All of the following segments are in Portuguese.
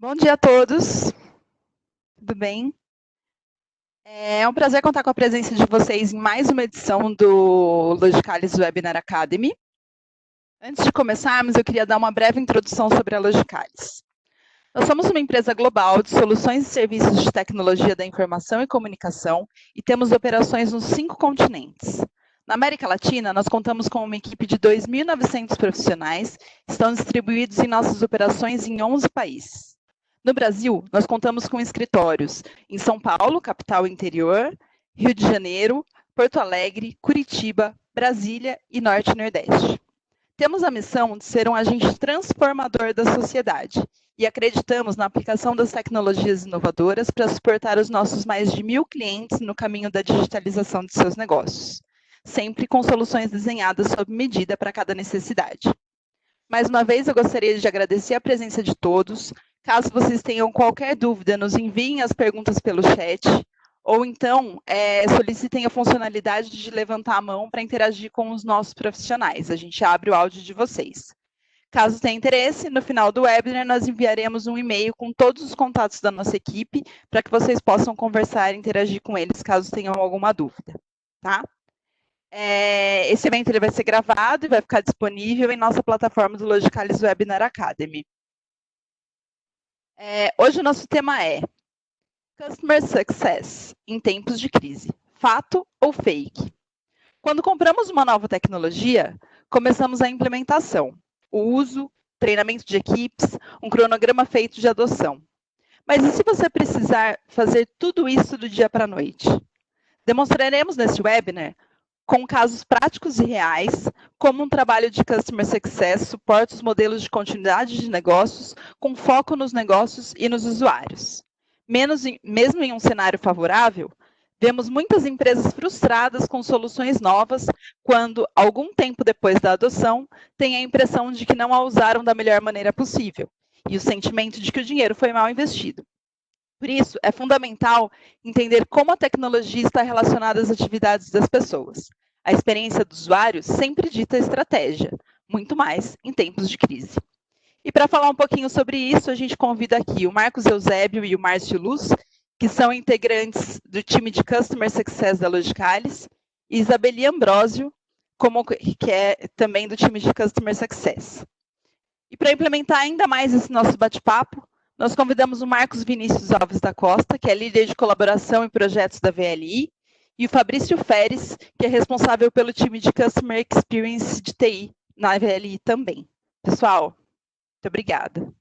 Bom dia a todos, tudo bem? É um prazer contar com a presença de vocês em mais uma edição do Logicalis Webinar Academy. Antes de começarmos, eu queria dar uma breve introdução sobre a Logicalis. Nós somos uma empresa global de soluções e serviços de tecnologia da informação e comunicação e temos operações nos 5 continentes. Na América Latina, nós contamos com uma equipe de 2.900 profissionais, estão distribuídos em nossas operações em 11 países. No Brasil, nós contamos com escritórios em São Paulo, capital e interior, Rio de Janeiro, Porto Alegre, Curitiba, Brasília e Norte e Nordeste. Temos a missão de ser um agente transformador da sociedade e acreditamos na aplicação das tecnologias inovadoras para suportar os nossos mais de 1.000 clientes no caminho da digitalização de seus negócios, sempre com soluções desenhadas sob medida para cada necessidade. Mais uma vez, eu gostaria de agradecer a presença de todos. Caso vocês tenham qualquer dúvida, nos enviem as perguntas pelo chat, ou então solicitem a funcionalidade de levantar a mão para interagir com os nossos profissionais. A gente abre o áudio de vocês. Caso tenha interesse, no final do webinar nós enviaremos um e-mail com todos os contatos da nossa equipe para que vocês possam conversar e interagir com eles caso tenham alguma dúvida, tá? Esse evento ele vai ser gravado e vai ficar disponível em nossa plataforma do Logicalis Webinar Academy. Hoje o nosso tema é Customer Success em tempos de crise, fato ou fake? Quando compramos uma nova tecnologia, começamos a implementação, o uso, treinamento de equipes, um cronograma feito de adoção. Mas e se você precisar fazer tudo isso do dia para a noite? Demonstraremos nesse webinar, com casos práticos e reais, como um trabalho de Customer Success suporta os modelos de continuidade de negócios com foco nos negócios e nos usuários. Mesmo em um cenário favorável, vemos muitas empresas frustradas com soluções novas quando, algum tempo depois da adoção, têm a impressão de que não a usaram da melhor maneira possível e o sentimento de que o dinheiro foi mal investido. Por isso, é fundamental entender como a tecnologia está relacionada às atividades das pessoas. A experiência do usuário sempre dita a estratégia, muito mais em tempos de crise. E para falar um pouquinho sobre isso, a gente convida aqui o Marcos Eusébio e o Márcio Luz, que são integrantes do time de Customer Success da Logicalis, e Isabeli Ambrósio, que é também do time de Customer Success. E para implementar ainda mais esse nosso bate-papo, nós convidamos o Marcos Vinícius Alves da Costa, que é líder de colaboração em projetos da VLI, e o Fabrício Feres, que é responsável pelo time de Customer Experience de TI na VLI também. Pessoal, muito obrigada.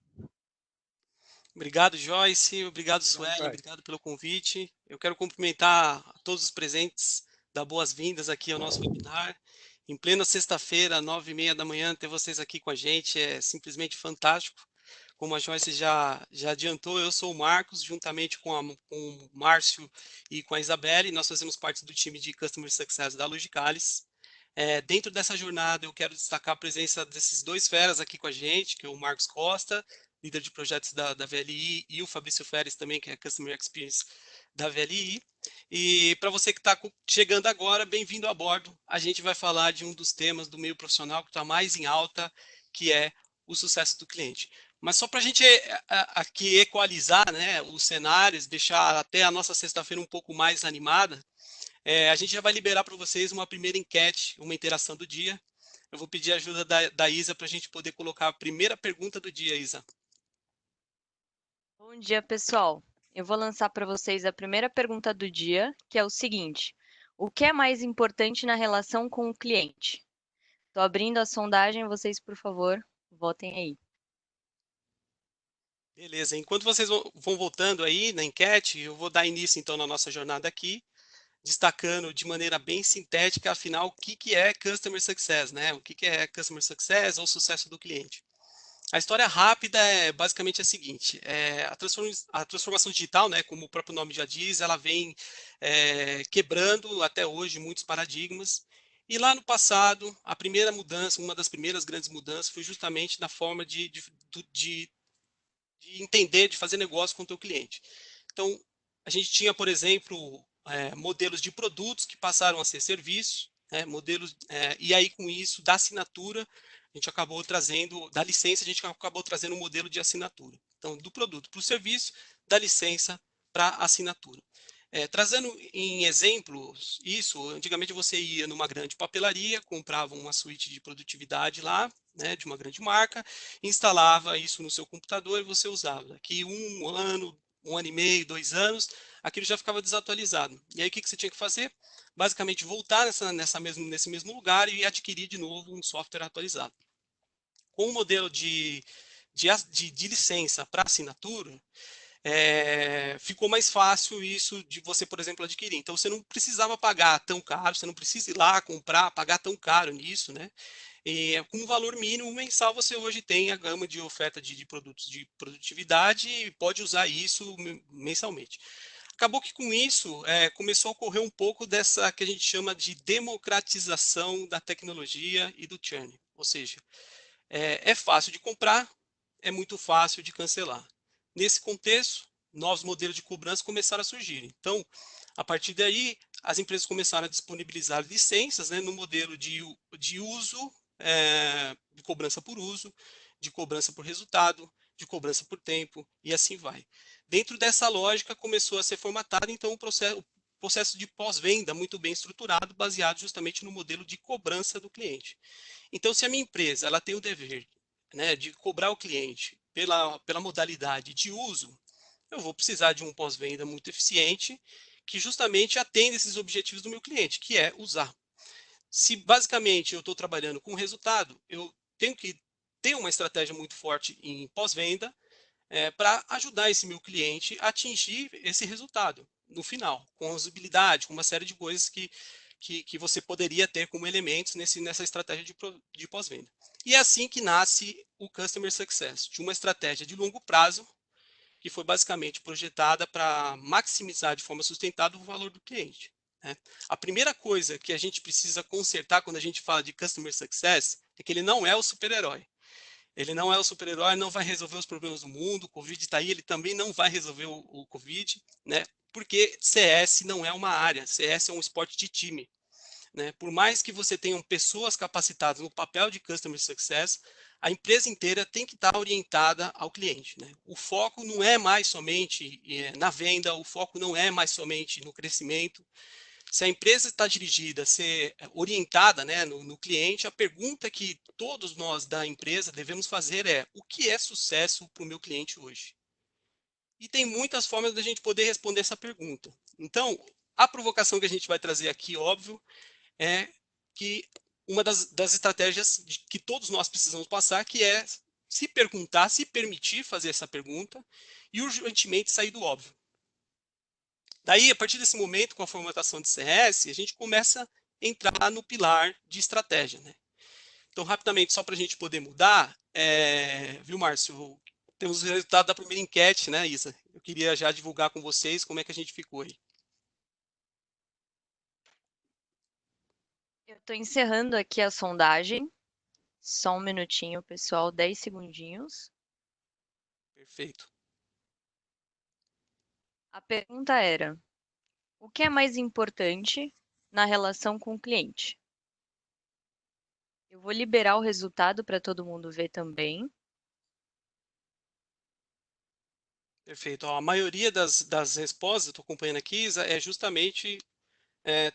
Obrigado, Joyce. Obrigado, Sueli. Obrigado pelo convite. Eu quero cumprimentar a todos os presentes, dar boas-vindas aqui ao nosso webinar. Em plena sexta-feira, 9h30 da manhã, ter vocês aqui com a gente é simplesmente fantástico. Como a Joyce já adiantou, eu sou o Marcos, juntamente com o Márcio e com a Isabelle, nós fazemos parte do time de Customer Success da Logicalis. Dentro dessa jornada, eu quero destacar a presença desses dois feras aqui com a gente, que é o Marcos Costa, líder de projetos da VLI, e o Fabrício Feres também, que é Customer Experience da VLI. E para você que está chegando agora, bem-vindo a bordo. A gente vai falar de um dos temas do meio profissional que está mais em alta, que é o sucesso do cliente. Mas só para a gente aqui equalizar, né, os cenários, deixar até a nossa sexta-feira um pouco mais animada, a gente já vai liberar para vocês uma primeira enquete, uma interação do dia. Eu vou pedir a ajuda da Isa para a gente poder colocar a primeira pergunta do dia, Isa. Bom dia, pessoal. Eu vou lançar para vocês a primeira pergunta do dia, que é o seguinte: o que é mais importante na relação com o cliente? Estou abrindo a sondagem, vocês, por favor, votem aí. Beleza, enquanto vocês vão voltando aí na enquete, eu vou dar início então na nossa jornada aqui, destacando de maneira bem sintética, afinal, o que é Customer Success, né? O que é Customer Success ou sucesso do cliente? A história rápida é basicamente a seguinte: a transformação digital, né, como o próprio nome já diz, ela vem quebrando até hoje muitos paradigmas. E lá no passado, a primeira mudança, uma das primeiras grandes mudanças, foi justamente na forma de entender, de fazer negócio com o teu cliente. Então, a gente tinha, por exemplo, modelos de produtos que passaram a ser serviços, modelos, e aí com isso, da assinatura, a gente acabou trazendo, da licença, a gente acabou trazendo um modelo de assinatura. Então, do produto para o serviço, da licença para a assinatura. Trazendo em exemplos isso, antigamente você ia numa grande papelaria, comprava uma suíte de produtividade lá, né, de uma grande marca, instalava isso no seu computador e você usava. Daqui um ano e meio, 2 anos, aquilo já ficava desatualizado. E aí o que você tinha que fazer? Basicamente voltar nesse mesmo lugar e adquirir de novo um software atualizado. Com o modelo de licença para assinatura, ficou mais fácil isso de você, por exemplo, adquirir. Então, você não precisava pagar tão caro, você não precisa ir lá comprar, pagar tão caro nisso, né? E com um valor mínimo mensal, você hoje tem a gama de oferta de produtos de produtividade e pode usar isso mensalmente. Acabou que com isso começou a ocorrer um pouco dessa que a gente chama de democratização da tecnologia e do churn. Ou seja, é fácil de comprar, é muito fácil de cancelar. Nesse contexto, novos modelos de cobrança começaram a surgir. Então, a partir daí, as empresas começaram a disponibilizar licenças, né, no modelo de uso, de cobrança por uso, de cobrança por resultado, de cobrança por tempo, e assim vai. Dentro dessa lógica, começou a ser formatado, então, o processo de pós-venda muito bem estruturado, baseado justamente no modelo de cobrança do cliente. Então, se a minha empresa ela tem o dever, né, de cobrar o cliente pela modalidade de uso, eu vou precisar de um pós-venda muito eficiente que justamente atenda esses objetivos do meu cliente, que é usar. Se basicamente eu estou trabalhando com resultado, eu tenho que ter uma estratégia muito forte em pós-venda para ajudar esse meu cliente a atingir esse resultado no final, com usabilidade, com uma série de coisas que você poderia ter como elementos nessa estratégia de pós-venda. E é assim que nasce o Customer Success, de uma estratégia de longo prazo, que foi basicamente projetada para maximizar de forma sustentável o valor do cliente. Né? A primeira coisa que a gente precisa consertar quando a gente fala de Customer Success é que ele não é o super-herói. Ele não é o super-herói, não vai resolver os problemas do mundo, o Covid está aí, ele também não vai resolver o Covid, né? Porque CS não é uma área, CS é um esporte de time. Né? Por mais que você tenha pessoas capacitadas no papel de Customer Success, a empresa inteira tem que estar orientada ao cliente. Né? O foco não é mais somente na venda, o foco não é mais somente no crescimento. Se a empresa está dirigida, ser orientada, né, no cliente, a pergunta que todos nós da empresa devemos fazer é: o que é sucesso para o meu cliente hoje? E tem muitas formas da gente poder responder essa pergunta. Então, a provocação que a gente vai trazer aqui, óbvio, é que uma das estratégias que todos nós precisamos passar, que é se perguntar, se permitir fazer essa pergunta e urgentemente sair do óbvio. Daí, a partir desse momento, com a formatação de CS, a gente começa a entrar no pilar de estratégia. Né? Então, rapidamente, só para a gente poder mudar, viu, Márcio? Temos o resultado da primeira enquete, né, Isa? Eu queria já divulgar com vocês como é que a gente ficou aí. Eu estou encerrando aqui a sondagem. Só um minutinho, pessoal, 10 segundinhos. Perfeito. A pergunta era: o que é mais importante na relação com o cliente? Eu vou liberar o resultado para todo mundo ver também. Perfeito. Ó, a maioria das respostas, estou acompanhando aqui, Isa, é justamente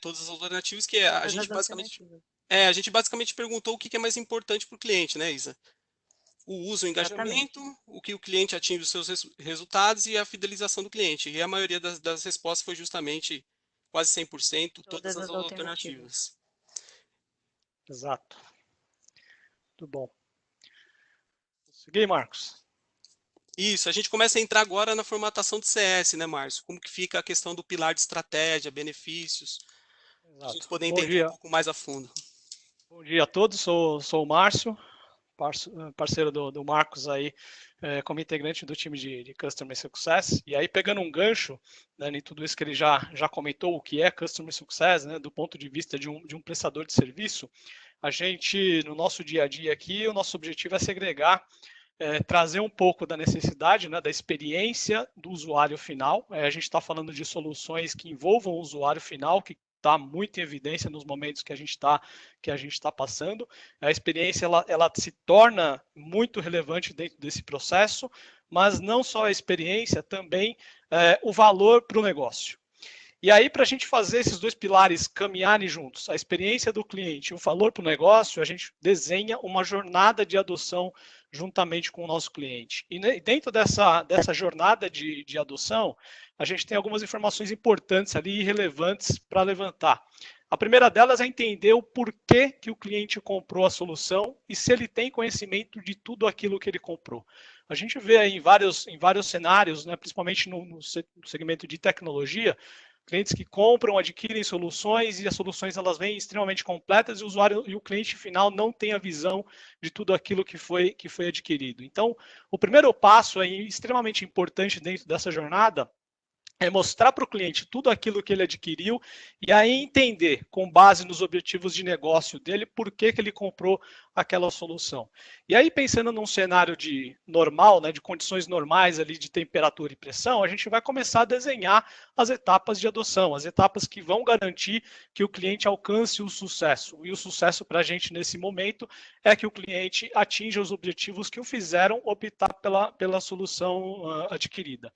todas as alternativas que a Todas gente as basicamente alternativas. a gente basicamente perguntou o que é mais importante para o cliente, né, Isa? O uso, o Exatamente. engajamento, o que o cliente atinge os seus resultados e a fidelização do cliente. E a maioria das respostas foi justamente quase 100%, todas Todas as as alternativas. alternativas. Exato. Muito bom. Segui, Marcos. Isso, a gente começa a entrar agora na formatação de CS, né, Márcio? Como que fica a questão do pilar de estratégia, benefícios, para a gente Exato. poder Bom entender um dia. pouco mais a fundo. Bom dia a todos. Sou o Márcio, parceiro do Marcos aí, como integrante do time de Customer Success. E aí, pegando um gancho, né, em tudo isso que ele já comentou, o que é Customer Success, né, do ponto de vista de um prestador de serviço, a gente, no nosso dia a dia aqui, o nosso objetivo é segregar, trazer um pouco da necessidade, né, da experiência do usuário final. A gente está falando de soluções que envolvam o usuário final, que está muito em evidência nos momentos que a gente está passando. A experiência ela se torna muito relevante dentro desse processo, mas não só a experiência, também o valor para o negócio. E aí, para a gente fazer esses dois pilares caminharem juntos, a experiência do cliente e o valor para o negócio, a gente desenha uma jornada de adoção juntamente com o nosso cliente. E dentro dessa jornada de adoção, a gente tem algumas informações importantes ali e relevantes para levantar. A primeira delas é entender o porquê que o cliente comprou a solução e se ele tem conhecimento de tudo aquilo que ele comprou. A gente vê aí em vários cenários, né, principalmente no segmento de tecnologia, clientes que compram, adquirem soluções e as soluções elas vêm extremamente completas e o usuário e o cliente final não tem a visão de tudo aquilo que foi adquirido. Então, o primeiro passo aí, extremamente importante dentro dessa jornada é mostrar para o cliente tudo aquilo que ele adquiriu e aí entender, com base nos objetivos de negócio dele, por que ele comprou aquela solução. E aí, pensando num cenário normal, né, de condições normais ali de temperatura e pressão, a gente vai começar a desenhar as etapas de adoção, as etapas que vão garantir que o cliente alcance o sucesso. E o sucesso para a gente nesse momento é que o cliente atinja os objetivos que o fizeram optar pela solução adquirida.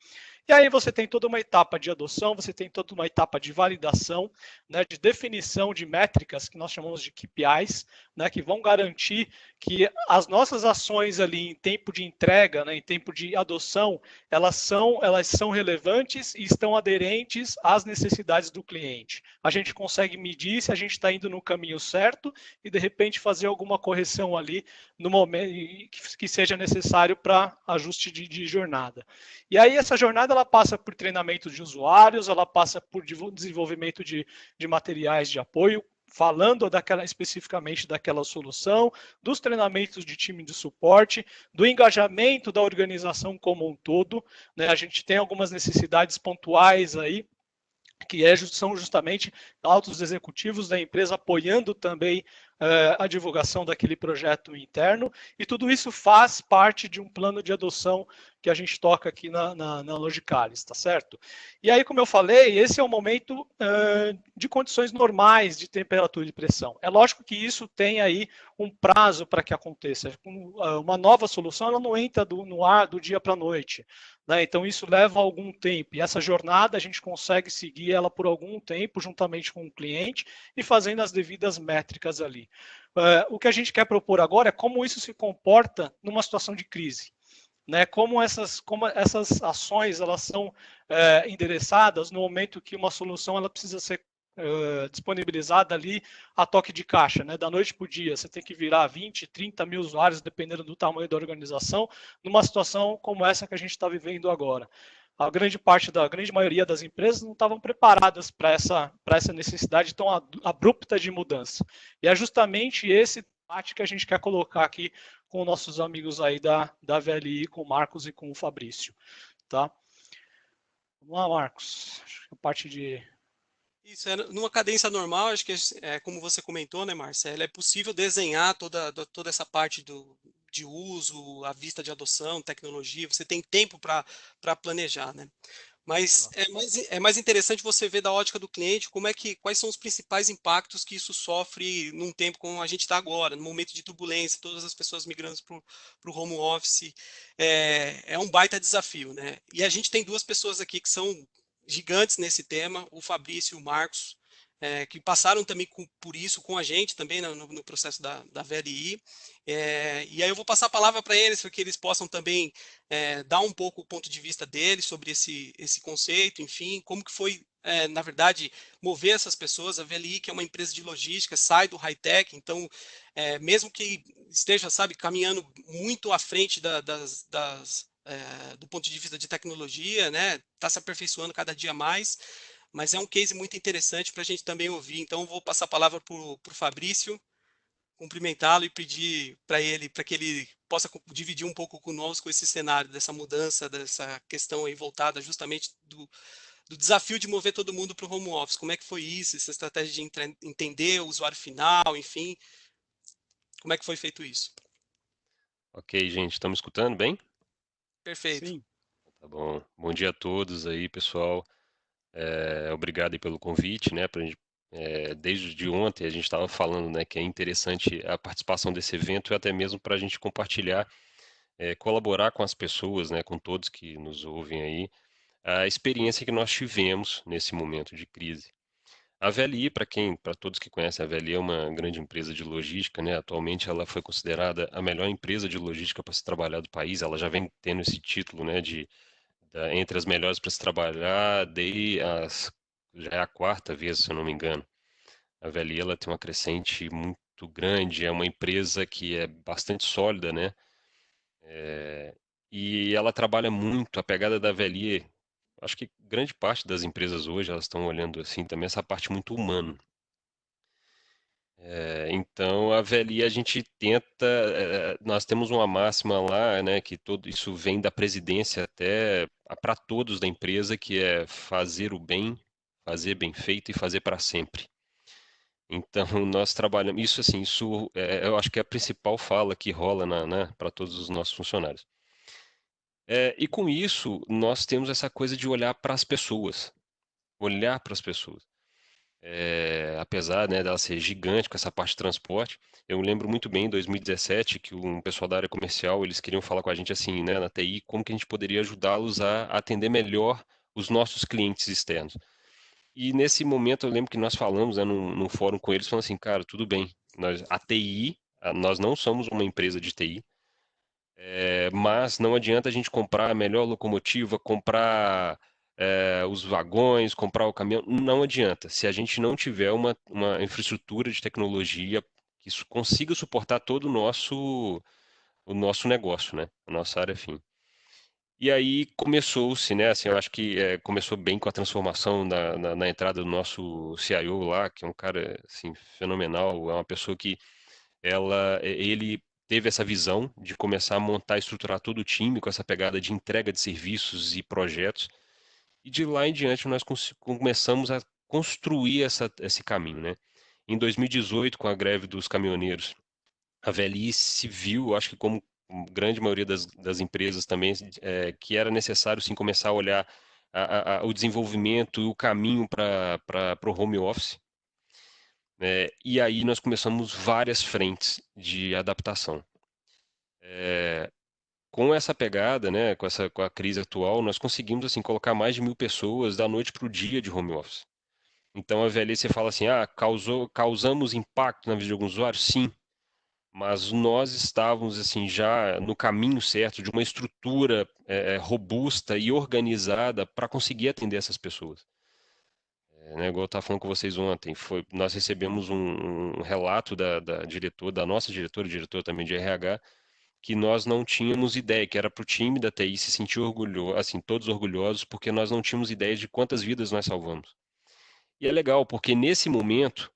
E aí você tem toda uma etapa de adoção, você tem toda uma etapa de validação, né, de definição de métricas, que nós chamamos de KPIs, né, que vão garantir que as nossas ações ali em tempo de entrega, né, em tempo de adoção, elas são relevantes e estão aderentes às necessidades do cliente. A gente consegue medir se a gente está indo no caminho certo e, de repente, fazer alguma correção ali no momento que seja necessário para ajuste de jornada. E aí essa jornada ela passa por treinamento de usuários, ela passa por desenvolvimento de materiais de apoio, falando especificamente daquela solução, dos treinamentos de time de suporte, do engajamento da organização como um todo, né? A gente tem algumas necessidades pontuais aí, que são justamente altos executivos da empresa apoiando também a divulgação daquele projeto interno, e tudo isso faz parte de um plano de adoção que a gente toca aqui na Logicalis, tá certo? E aí, como eu falei, esse é o momento de condições normais de temperatura e pressão. É lógico que isso tem aí um prazo para que aconteça. Uma nova solução ela não entra no ar do dia para a noite, né? Então isso leva algum tempo, e essa jornada a gente consegue seguir ela por algum tempo, juntamente com o cliente, e fazendo as devidas métricas ali. O que a gente quer propor agora é como isso se comporta numa situação de crise, né? Como essas ações elas são endereçadas no momento que uma solução ela precisa ser disponibilizada ali a toque de caixa, né? Da noite para o dia, você tem que virar 20, 30 mil usuários, dependendo do tamanho da organização, numa situação como essa que a gente está vivendo agora. A grande maioria das empresas não estavam preparadas para essa necessidade tão abrupta de mudança. E é justamente esse debate que a gente quer colocar aqui com nossos amigos aí da VLI, com o Marcos e com o Fabrício. Tá? Vamos lá, Marcos. Acho que a parte de... Isso, numa cadência normal, acho que como você comentou, né, Marcelo, é possível desenhar toda essa parte de uso, a vista de adoção, tecnologia, você tem tempo para planejar, né? Mas é mais interessante você ver da ótica do cliente quais são os principais impactos que isso sofre num tempo como a gente está agora, no momento de turbulência, todas as pessoas migrando para o home office, é um baita desafio, né? E a gente tem duas pessoas aqui que são gigantes nesse tema, o Fabrício e o Marcos, que passaram também por isso com a gente também no processo da VLI. E aí eu vou passar a palavra para eles, para que eles possam também dar um pouco o ponto de vista deles sobre esse conceito, enfim, como que foi, na verdade, mover essas pessoas. A VLI, que é uma empresa de logística, sai do high-tech, então, mesmo que esteja, sabe, caminhando muito à frente do ponto de vista de tecnologia, né, está se aperfeiçoando cada dia mais, mas é um case muito interessante para a gente também ouvir. Então, eu vou passar a palavra para o Fabrício, cumprimentá-lo e pedir para que ele possa dividir um pouco conosco esse cenário dessa mudança, dessa questão aí voltada justamente do desafio de mover todo mundo para o home office. Como é que foi isso, essa estratégia de entender o usuário final, enfim, como é que foi feito isso? Ok, gente, estão me escutando bem? Perfeito. Sim. Tá bom. Bom dia a todos aí, pessoal. Obrigado aí pelo convite, né? Desde ontem a gente estava falando, né, que é interessante a participação desse evento e até mesmo para a gente compartilhar colaborar com as pessoas, né, com todos que nos ouvem aí, a experiência que nós tivemos nesse momento de crise. A VLI, para todos que conhecem, a VLI é uma grande empresa de logística, né? Atualmente ela foi considerada a melhor empresa de logística para se trabalhar do país. Ela já vem tendo esse título, né, entre as melhores para se trabalhar, já é a quarta vez, se eu não me engano. A VLI ela tem uma crescente muito grande, é uma empresa que é bastante sólida, né? E ela trabalha muito, a pegada da VLI, acho que grande parte das empresas hoje elas estão olhando assim também essa parte muito humana. Então a VLI a gente tenta, nós temos uma máxima lá, né, que tudo isso vem da presidência até para todos da empresa, que é fazer o bem, fazer bem feito e fazer para sempre. Então nós trabalhamos isso assim, eu acho que é a principal fala que rola para todos os nossos funcionários. E com isso nós temos essa coisa de olhar para as pessoas, olhar para as pessoas. Apesar, né, dela ser gigante com essa parte de transporte, eu lembro muito bem em 2017 que um pessoal da área comercial, eles queriam falar com a gente assim, né, na TI, como que a gente poderia ajudá-los a atender melhor os nossos clientes externos. E nesse momento eu lembro que nós falamos, né, num fórum com eles, falando assim, cara, tudo bem, nós não somos uma empresa de TI, mas não adianta a gente comprar a melhor locomotiva, comprar os vagões, comprar o caminhão, não adianta. Se a gente não tiver uma infraestrutura de tecnologia que consiga suportar todo o nosso negócio, né? A nossa área fim. E aí começou-se, né? Assim, eu acho que começou bem com a transformação na entrada do nosso CIO lá, que é um cara assim, fenomenal, é uma pessoa que ele teve essa visão de começar a montar e estruturar todo o time com essa pegada de entrega de serviços e projetos. E de lá em diante nós começamos a construir esse caminho, né? Em 2018, com a greve dos caminhoneiros, a VLI se viu, acho que como grande maioria das empresas também, que era necessário sim começar a olhar o desenvolvimento e o caminho para o home office. E aí nós começamos várias frentes de adaptação. Com essa pegada, né, com a crise atual, nós conseguimos assim colocar mais de 1.000 pessoas da noite para o dia de home office. Então a VLI você fala assim, causamos impacto na vida de alguns usuários? Sim, mas nós estávamos assim já no caminho certo de uma estrutura robusta e organizada para conseguir atender essas pessoas. Né, igual eu estava falando com vocês ontem, nós recebemos um relato da nossa diretora também de RH, que nós não tínhamos ideia, que era para o time da TI se sentir orgulhoso, assim, todos orgulhosos, porque nós não tínhamos ideia de quantas vidas nós salvamos. E é legal, porque nesse momento,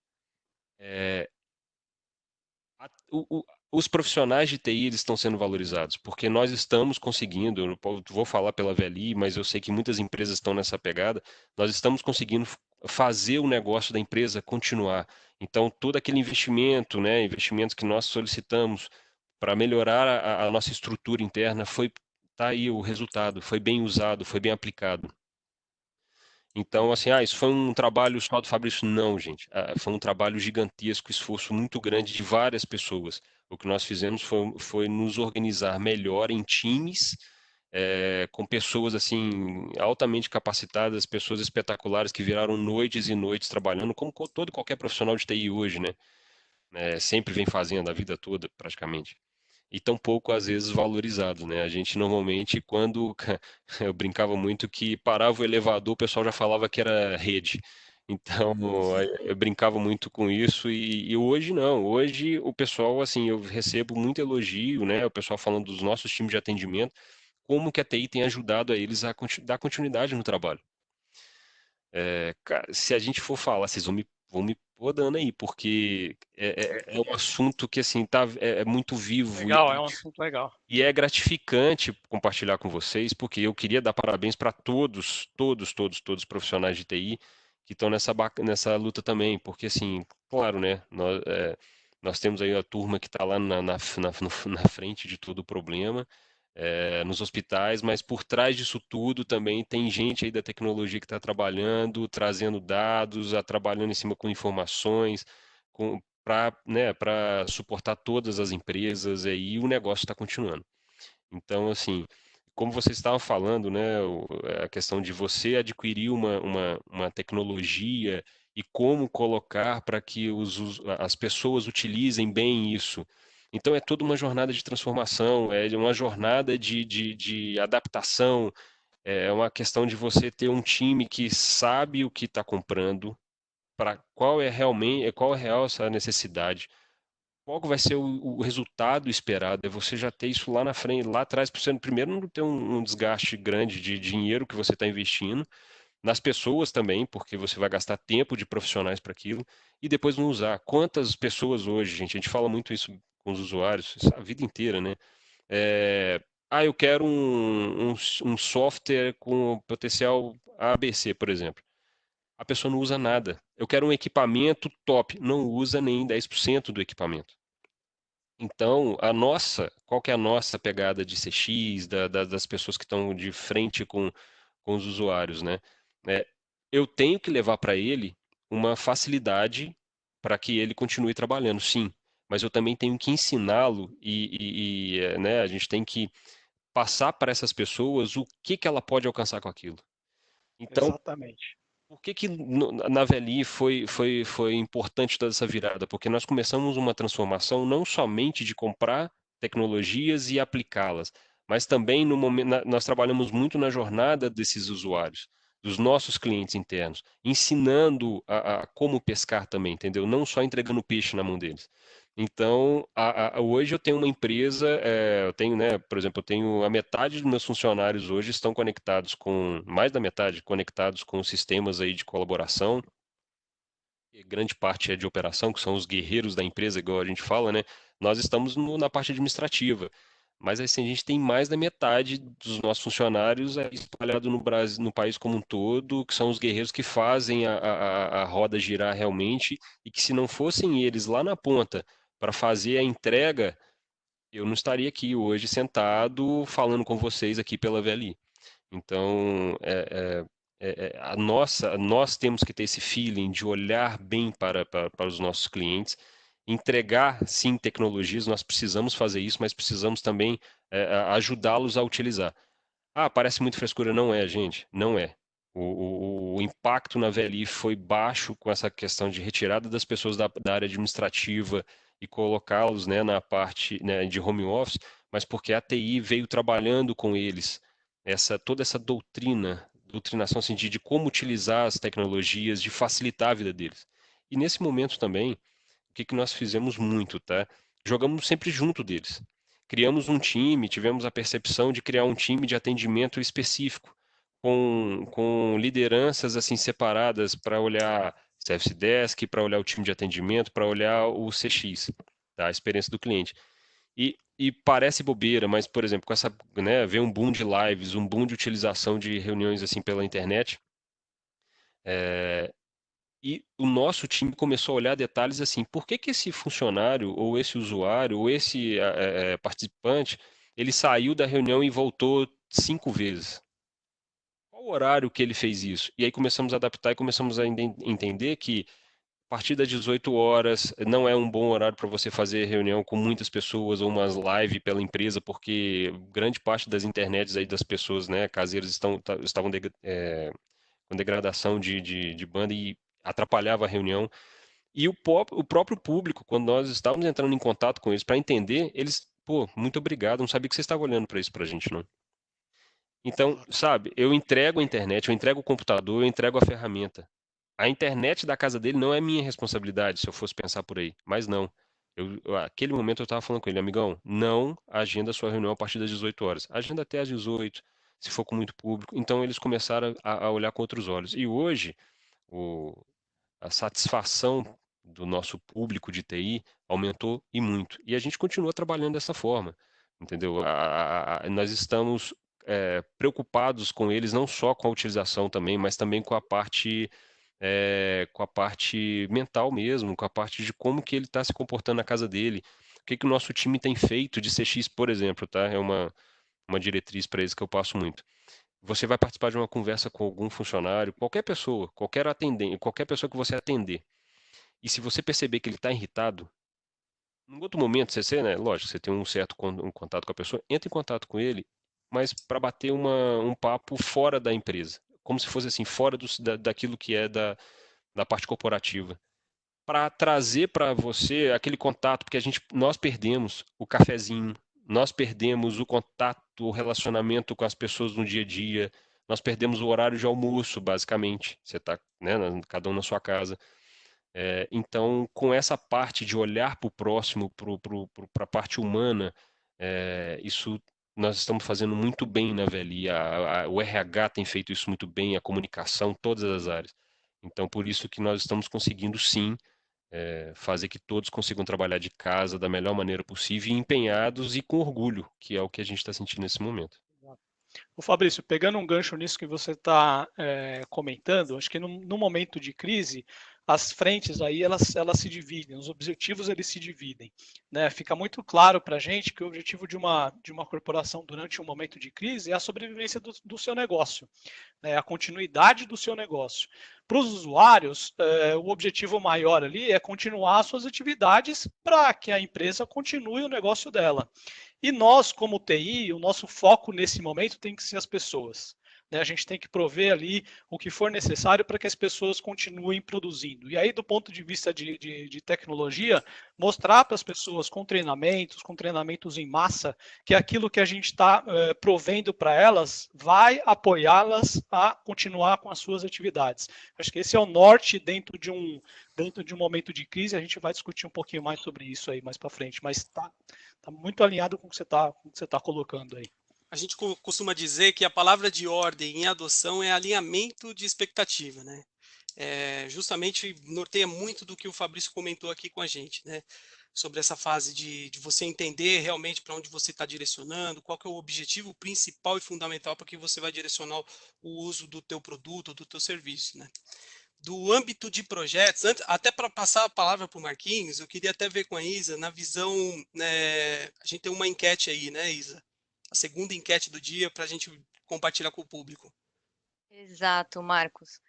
os profissionais de TI eles estão sendo valorizados, porque nós estamos conseguindo, eu vou falar pela VLI, mas eu sei que muitas empresas estão nessa pegada, nós estamos conseguindo fazer o negócio da empresa continuar. Então, todo aquele investimento, né, investimentos que nós solicitamos para melhorar a nossa estrutura interna, tá aí o resultado, foi bem usado, foi bem aplicado. Então, assim, isso foi um trabalho só do Fabrício? Não, gente. Foi um trabalho gigantesco, esforço muito grande de várias pessoas. O que nós fizemos foi nos organizar melhor em times, com pessoas assim altamente capacitadas, pessoas espetaculares que viraram noites e noites trabalhando, como todo e qualquer profissional de TI hoje, né? Sempre vem fazendo a vida toda, praticamente. E tão pouco, às vezes, valorizado, né? A gente, normalmente, quando... Eu brincava muito que parava o elevador, o pessoal já falava que era rede. Então, eu brincava muito com isso e hoje não. Hoje, o pessoal, assim, eu recebo muito elogio, né? O pessoal falando dos nossos times de atendimento, como que a TI tem ajudado a eles a dar continuidade no trabalho. Cara, se a gente for falar, vocês vão me podando aí, porque é um assunto que assim é muito vivo Legal, é um assunto legal. e é gratificante compartilhar com vocês, porque eu queria dar parabéns para todos os profissionais de TI que estão nessa luta também, porque assim, claro, né, nós temos aí a turma que está lá na frente de todo o problema, nos hospitais, mas por trás disso tudo também tem gente aí da tecnologia que está trabalhando, trazendo dados, trabalhando em cima com informações, para suportar todas as empresas aí, e o negócio está continuando. Então, assim, como você estava falando, né, a questão de você adquirir uma tecnologia e como colocar para que as pessoas utilizem bem isso. Então, é toda uma jornada de transformação, é uma jornada de adaptação, é uma questão de você ter um time que sabe o que está comprando, para qual é real essa necessidade, qual vai ser o resultado esperado, é você já ter isso lá na frente, lá atrás, para você primeiro não ter um desgaste grande de dinheiro que você está investindo, nas pessoas também, porque você vai gastar tempo de profissionais para aquilo, e depois não usar. Quantas pessoas hoje, gente, a gente fala muito isso com os usuários, isso a vida inteira, né? Eu quero um software com potencial ABC, por exemplo. A pessoa não usa nada. Eu quero um equipamento top, não usa nem 10% do equipamento. Então, qual que é a nossa pegada de CX, das pessoas que estão de frente com os usuários, né? Eu tenho que levar para ele uma facilidade para que ele continue trabalhando, sim, mas eu também tenho que ensiná-lo né, a gente tem que passar para essas pessoas o que ela pode alcançar com aquilo. Então, Exatamente. por que na VLI foi importante toda essa virada? Porque nós começamos uma transformação não somente de comprar tecnologias e aplicá-las, mas também no momento, nós trabalhamos muito na jornada desses usuários, dos nossos clientes internos, ensinando a como pescar também, entendeu? Não só entregando peixe na mão deles. Então, hoje eu tenho uma empresa, eu tenho, né, por exemplo, eu tenho a metade dos meus funcionários hoje estão conectados mais da metade, conectados com sistemas aí de colaboração, e grande parte é de operação, que são os guerreiros da empresa, igual a gente fala, né? Nós estamos na parte administrativa, mas assim, a gente tem mais da metade dos nossos funcionários espalhados no Brasil, no país como um todo, que são os guerreiros que fazem a roda girar realmente, e que se não fossem eles lá na ponta para fazer a entrega, eu não estaria aqui hoje sentado falando com vocês aqui pela VLI. Então, nós temos que ter esse feeling de olhar bem para os nossos clientes, entregar, sim, tecnologias, nós precisamos fazer isso, mas precisamos também ajudá-los a utilizar. Parece muito frescura, não é, gente, não é. O impacto na VLI foi baixo com essa questão de retirada das pessoas da área administrativa e colocá-los, né, na parte, né, de home office, mas porque a TI veio trabalhando com eles toda essa doutrinação assim, de como utilizar as tecnologias, de facilitar a vida deles. E nesse momento também, o que nós fizemos muito, tá? Jogamos sempre junto deles. Criamos um time, tivemos a percepção de criar um time de atendimento específico, com lideranças assim separadas para olhar Service Desk, para olhar o time de atendimento, para olhar o CX, tá? A experiência do cliente. E parece bobeira, mas, por exemplo, com essa, né, ver um boom de lives, um boom de utilização de reuniões assim pela internet, e o nosso time começou a olhar detalhes assim, por que esse funcionário, ou esse usuário, ou esse participante, ele saiu da reunião e voltou 5 vezes? Qual o horário que ele fez isso? E aí começamos a adaptar e começamos a entender que a partir das 18 horas não é um bom horário para você fazer reunião com muitas pessoas ou umas live pela empresa, porque grande parte das internets aí das pessoas, né, caseiras estavam com degradação de banda e atrapalhava a reunião. E o próprio público, quando nós estávamos entrando em contato com eles para entender, eles, pô, muito obrigado, não sabia que você estava olhando para isso para a gente, não. Então, sabe, eu entrego a internet, eu entrego o computador, eu entrego a ferramenta. A internet da casa dele não é minha responsabilidade, se eu fosse pensar por aí. Mas não. Aquele momento eu estava falando com ele, amigão, não agenda sua reunião a partir das 18 horas. Agenda até às 18, se for com muito público. Então eles começaram a olhar com outros olhos. E hoje, a satisfação do nosso público de TI aumentou e muito. E a gente continua trabalhando dessa forma, entendeu? Nós estamos preocupados com eles, não só com a utilização também, mas também com a parte mental mesmo, com a parte de como que ele está se comportando na casa dele, o que o nosso time tem feito de CX, por exemplo, tá? É uma diretriz para eles que eu passo muito. Você vai participar de uma conversa com algum funcionário, qualquer pessoa, qualquer atendente, qualquer pessoa que você atender, e se você perceber que ele está irritado, Num outro momento, você, né, lógico, você tem um certo um contato com a pessoa, entra em contato com ele, mas para bater um papo fora da empresa, como se fosse assim, fora daquilo que é da parte corporativa, para trazer para você aquele contato, porque nós perdemos o cafezinho, nós perdemos o contato, o relacionamento com as pessoas no dia a dia, nós perdemos o horário de almoço, basicamente. Você está, né, cada um na sua casa. Então, com essa parte de olhar para o próximo, para a parte humana, isso nós estamos fazendo muito bem na VLI. O RH tem feito isso muito bem, a comunicação, todas as áreas. Então, por isso que nós estamos conseguindo, sim, fazer que todos consigam trabalhar de casa da melhor maneira possível, e empenhados e com orgulho, que é o que a gente está sentindo nesse momento. O Fabrício, pegando um gancho nisso que você está comentando, acho que no momento de crise, as frentes aí elas se dividem, os objetivos eles se dividem, né? Fica muito claro para a gente que o objetivo de uma corporação durante um momento de crise é a sobrevivência do seu negócio, né? A continuidade do seu negócio. Para os usuários, o objetivo maior ali é continuar suas atividades para que a empresa continue o negócio dela. E nós, como TI, o nosso foco nesse momento tem que ser as pessoas. Né? A gente tem que prover ali o que for necessário para que as pessoas continuem produzindo. E aí, do ponto de vista de tecnologia, mostrar para as pessoas com treinamentos em massa, que aquilo que a gente está provendo para elas vai apoiá-las a continuar com as suas atividades. Acho que esse é o norte dentro de um momento de crise. A gente vai discutir um pouquinho mais sobre isso aí mais para frente, mas está muito alinhado com o que você está colocando aí. A gente costuma dizer que a palavra de ordem em adoção é alinhamento de expectativa, né? Justamente norteia muito do que o Fabrício comentou aqui com a gente, né? Sobre essa fase de você entender realmente para onde você está direcionando, qual que é o objetivo principal e fundamental para que você vai direcionar o uso do teu produto, do teu serviço, né? Do âmbito de projetos, até para passar a palavra para o Marquinhos, eu queria até ver com a Isa, na visão, né, a gente tem uma enquete aí, né, Isa? A segunda enquete do dia para a gente compartilhar com o público. Exato, Marcos.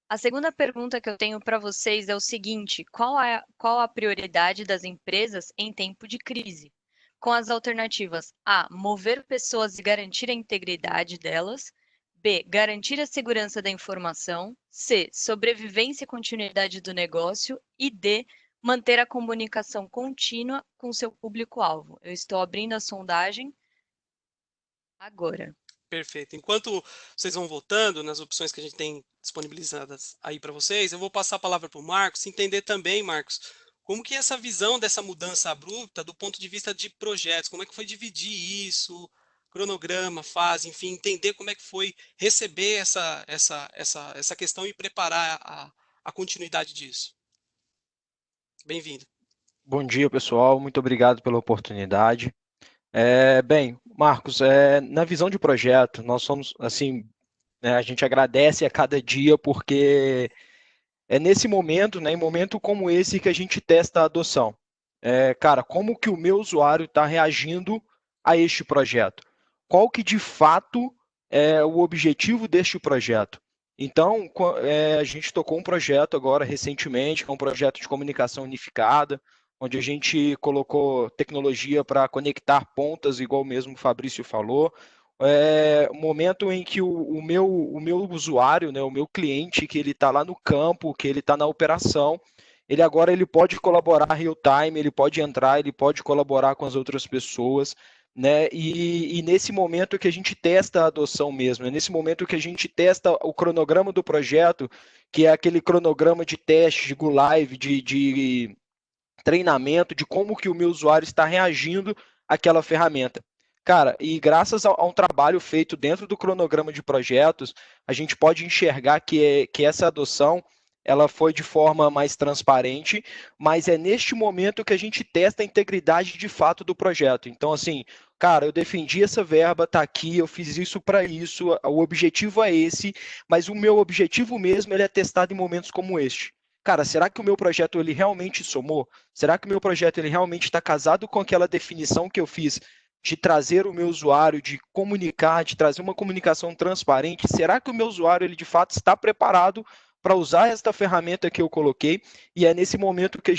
A segunda pergunta que eu tenho para vocês é o seguinte: qual a prioridade das empresas em tempo de crise? Com as alternativas A, mover pessoas e garantir a integridade delas. B, garantir a segurança da informação. C, sobrevivência e continuidade do negócio. E D, manter a comunicação contínua com seu público-alvo. Eu estou abrindo a sondagem agora. Perfeito. Enquanto vocês vão votando nas opções que a gente tem disponibilizadas aí para vocês, eu vou passar a palavra para o Marcos, entender também, Marcos, como que essa visão dessa mudança abrupta do ponto de vista de projetos, como é que foi dividir isso, cronograma, fase, enfim, entender como é que foi receber essa questão e preparar a continuidade disso. Bem-vindo. Bom dia, pessoal. Muito obrigado pela oportunidade. Bem, Marcos, na visão de projeto, nós somos, assim, a gente agradece a cada dia porque é nesse momento, né, em momento como esse, que a gente testa a adoção. Cara, como que o meu usuário está reagindo a este projeto? Qual que, de fato, é o objetivo deste projeto? Então, a gente tocou um projeto agora, recentemente, que é um projeto de comunicação unificada, onde a gente colocou tecnologia para conectar pontas, igual mesmo o Fabrício falou. Momento em que o meu usuário, né, o meu cliente, que ele está lá no campo, que ele está na operação, ele pode colaborar real time, ele pode entrar, ele pode colaborar com as outras pessoas, né? E nesse momento que a gente testa a adoção mesmo, é nesse momento que a gente testa o cronograma do projeto, que é aquele cronograma de teste, de go live, de treinamento, de como que o meu usuário está reagindo àquela ferramenta. Cara, e graças a um trabalho feito dentro do cronograma de projetos, a gente pode enxergar que essa adoção ela foi de forma mais transparente, mas é neste momento que a gente testa a integridade de fato do projeto. Então, assim, cara, eu defendi essa verba, tá aqui, eu fiz isso para isso, o objetivo é esse, mas o meu objetivo mesmo ele é testado em momentos como este. Cara, será que o meu projeto ele realmente somou? Será que o meu projeto ele realmente está casado com aquela definição que eu fiz de trazer o meu usuário, de comunicar, de trazer uma comunicação transparente? Será que o meu usuário ele de fato está preparado para usar esta ferramenta que eu coloquei, e é nesse momento que a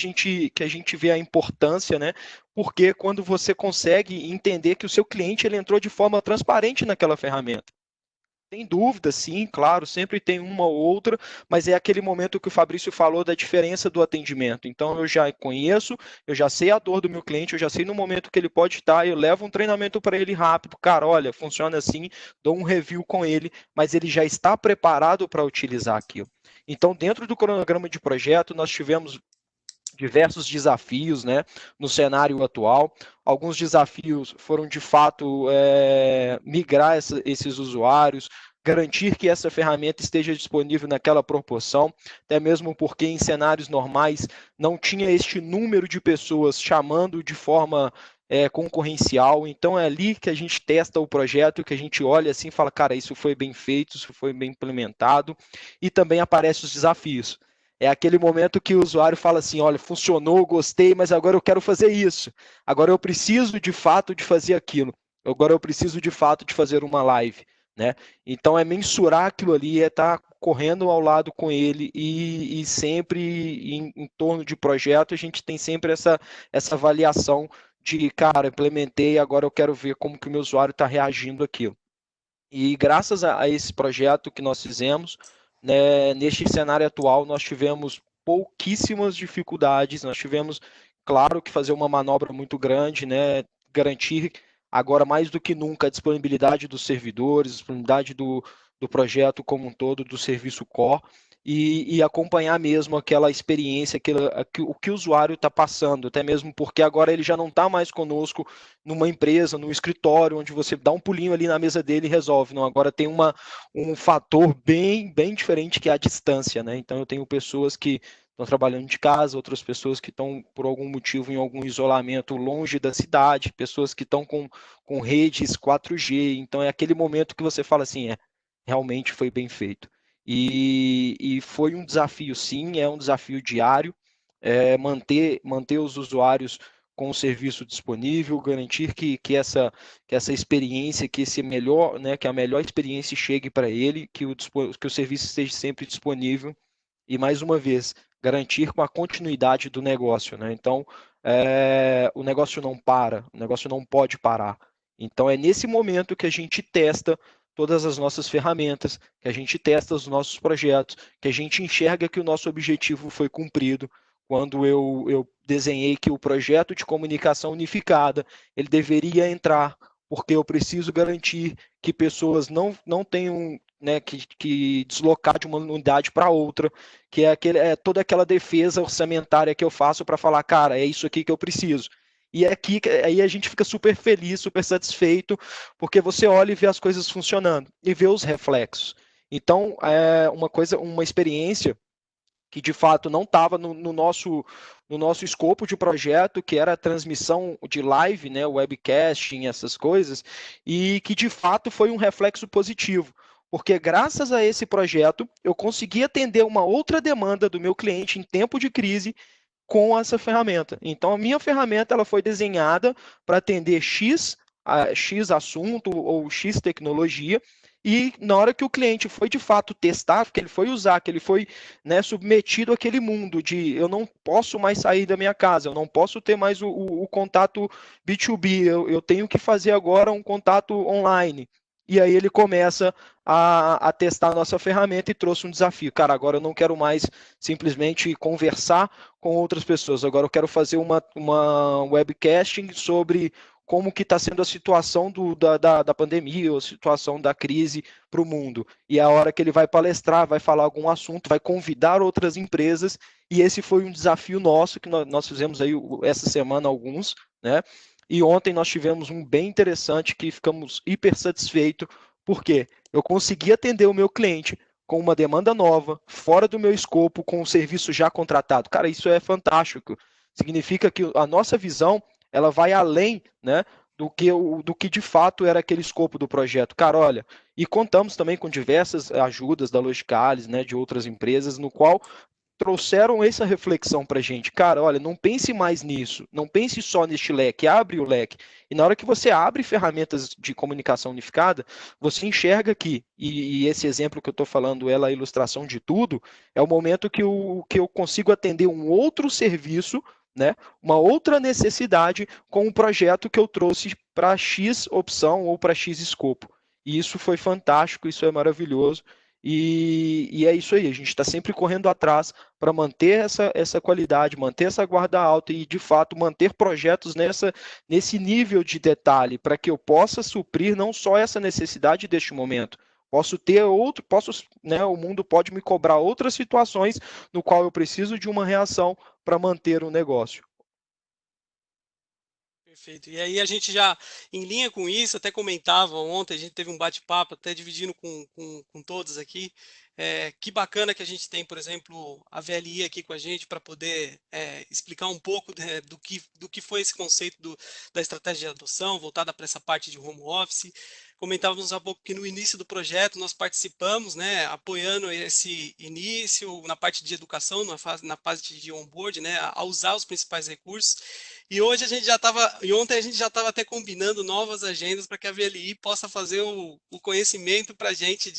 gente vê a importância, né? Porque quando você consegue entender que o seu cliente ele entrou de forma transparente naquela ferramenta. Tem dúvida, sim, claro, sempre tem uma ou outra, mas é aquele momento que o Fabrício falou da diferença do atendimento. Então, eu já conheço, eu já sei a dor do meu cliente, eu já sei no momento que ele pode estar, eu levo um treinamento para ele rápido. Cara, olha, funciona assim, dou um review com ele, mas ele já está preparado para utilizar aquilo. Então, dentro do cronograma de projeto, nós tivemos diversos desafios, né, no cenário atual. Alguns desafios foram, de fato, migrar esses usuários, garantir que essa ferramenta esteja disponível naquela proporção, até mesmo porque em cenários normais não tinha este número de pessoas chamando de forma concorrencial. Então é ali que a gente testa o projeto, que a gente olha assim e fala, cara, isso foi bem feito, isso foi bem implementado, e também aparecem os desafios. É aquele momento que o usuário fala assim, olha, funcionou, gostei, mas agora eu quero fazer isso. Agora eu preciso de fato de fazer aquilo. Agora eu preciso de fato de fazer uma live, né? Então é mensurar aquilo ali, é estar correndo ao lado com ele e sempre em torno de projeto a gente tem sempre essa avaliação de, cara, implementei, agora eu quero ver como que o meu usuário está reagindo àquilo. E graças a esse projeto que nós fizemos, né, neste cenário atual, nós tivemos pouquíssimas dificuldades, nós tivemos, claro, que fazer uma manobra muito grande, né, garantir agora mais do que nunca a disponibilidade dos servidores, a disponibilidade do projeto como um todo, do serviço core, e acompanhar mesmo aquela experiência, o que o usuário está passando, até mesmo porque agora ele já não está mais conosco numa empresa, num escritório, onde você dá um pulinho ali na mesa dele e resolve. Não, agora tem um fator bem diferente que é a distância, né? Então eu tenho pessoas que estão trabalhando de casa, outras pessoas que estão, por algum motivo, em algum isolamento longe da cidade, pessoas que estão com redes 4G. Então é aquele momento que você fala assim, realmente foi bem feito. E foi um desafio, sim, é um desafio diário, manter os usuários com o serviço disponível, garantir que essa experiência, que esse melhor, né, que a melhor experiência chegue para ele, que o serviço esteja sempre disponível e, mais uma vez, garantir com a continuidade do negócio, né? Então, o negócio não para, o negócio não pode parar. Então, é nesse momento que a gente testa todas as nossas ferramentas, que a gente testa os nossos projetos, que a gente enxerga que o nosso objetivo foi cumprido. Quando eu desenhei que o projeto de comunicação unificada, ele deveria entrar, porque eu preciso garantir que pessoas não tenham, né, que deslocar de uma unidade para outra, que é toda aquela defesa orçamentária que eu faço para falar, cara, é isso aqui que eu preciso. E aqui, aí a gente fica super feliz, super satisfeito, porque você olha e vê as coisas funcionando, e vê os reflexos. Então, é uma experiência que de fato não estava no nosso escopo de projeto, que era a transmissão de live, né, webcasting, essas coisas, e que de fato foi um reflexo positivo, porque graças a esse projeto eu consegui atender uma outra demanda do meu cliente em tempo de crise com essa ferramenta. Então, a minha ferramenta ela foi desenhada para atender X assunto ou X tecnologia, e na hora que o cliente foi de fato testar, que ele foi usar, que ele foi, né, submetido àquele mundo de eu não posso mais sair da minha casa, eu não posso ter mais o contato B2B, eu tenho que fazer agora um contato online. E aí ele começa a testar a nossa ferramenta e trouxe um desafio. Cara, agora eu não quero mais simplesmente conversar com outras pessoas, agora eu quero fazer uma webcasting sobre como que está sendo a situação da pandemia, ou a situação da crise para o mundo. E a hora que ele vai palestrar, vai falar algum assunto, vai convidar outras empresas, e esse foi um desafio nosso, que nós fizemos aí essa semana alguns, né? E ontem nós tivemos um bem interessante que ficamos hiper satisfeitos, porque eu consegui atender o meu cliente com uma demanda nova, fora do meu escopo, com um serviço já contratado. Cara, isso é fantástico. Significa que a nossa visão ela vai além, né, do que de fato era aquele escopo do projeto. Cara, olha, e contamos também com diversas ajudas da Logicalis, né, de outras empresas, no qual trouxeram essa reflexão para a gente. Cara, olha, não pense mais nisso, não pense só neste leque, abre o leque. E na hora que você abre ferramentas de comunicação unificada, você enxerga que, e esse exemplo que eu estou falando, ela é a ilustração de tudo, é o momento que eu consigo atender um outro serviço, né, uma outra necessidade com um projeto que eu trouxe para X opção ou para X escopo. E isso foi fantástico, isso é maravilhoso. E é isso aí, a gente está sempre correndo atrás para manter essa qualidade, manter essa guarda alta e, de fato, manter projetos nesse nível de detalhe, para que eu possa suprir não só essa necessidade deste momento, né, o mundo pode me cobrar outras situações no qual eu preciso de uma reação para manter o negócio. Perfeito. E aí a gente já, em linha com isso, até comentava ontem, a gente teve um bate-papo, até dividindo com todos aqui. Que bacana que a gente tem, por exemplo, a VLI aqui com a gente para poder explicar um pouco do que foi esse conceito da estratégia de adoção, voltada para essa parte de home office. Comentávamos há pouco que no início do projeto nós participamos, né, apoiando esse início na parte de educação, na fase de onboard, né, a usar os principais recursos. E hoje ontem a gente já estava até combinando novas agendas para que a VLI possa fazer o conhecimento para a gente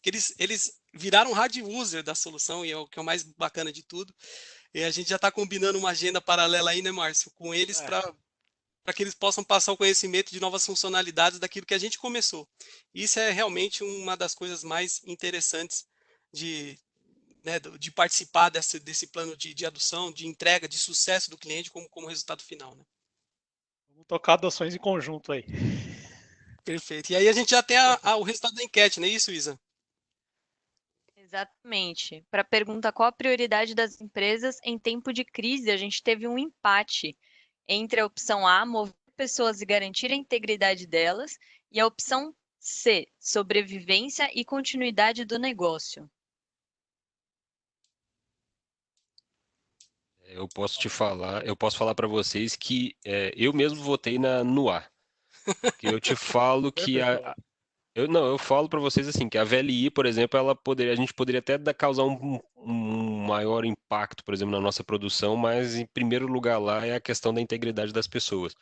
que eles viraram hard user da solução, e é o que é o mais bacana de tudo. E a gente já está combinando uma agenda paralela aí, né, Márcio, com eles para que eles possam passar o conhecimento de novas funcionalidades daquilo que a gente começou. Isso é realmente uma das coisas mais interessantes de participar desse plano de adoção, de entrega, de sucesso do cliente como resultado final. Né? Vamos tocar adoções em conjunto aí. Perfeito. E aí a gente já tem o resultado da enquete, não é isso, Isa? Exatamente. Para a pergunta qual a prioridade das empresas em tempo de crise, a gente teve um empate entre a opção A, mover pessoas e garantir a integridade delas, e a opção C, sobrevivência e continuidade do negócio. Eu posso falar para vocês que eu mesmo votei no A. Porque eu te falo que eu falo para vocês assim que a VLI, por exemplo, a gente poderia até causar um maior impacto, por exemplo, na nossa produção, mas em primeiro lugar lá é a questão da integridade das pessoas.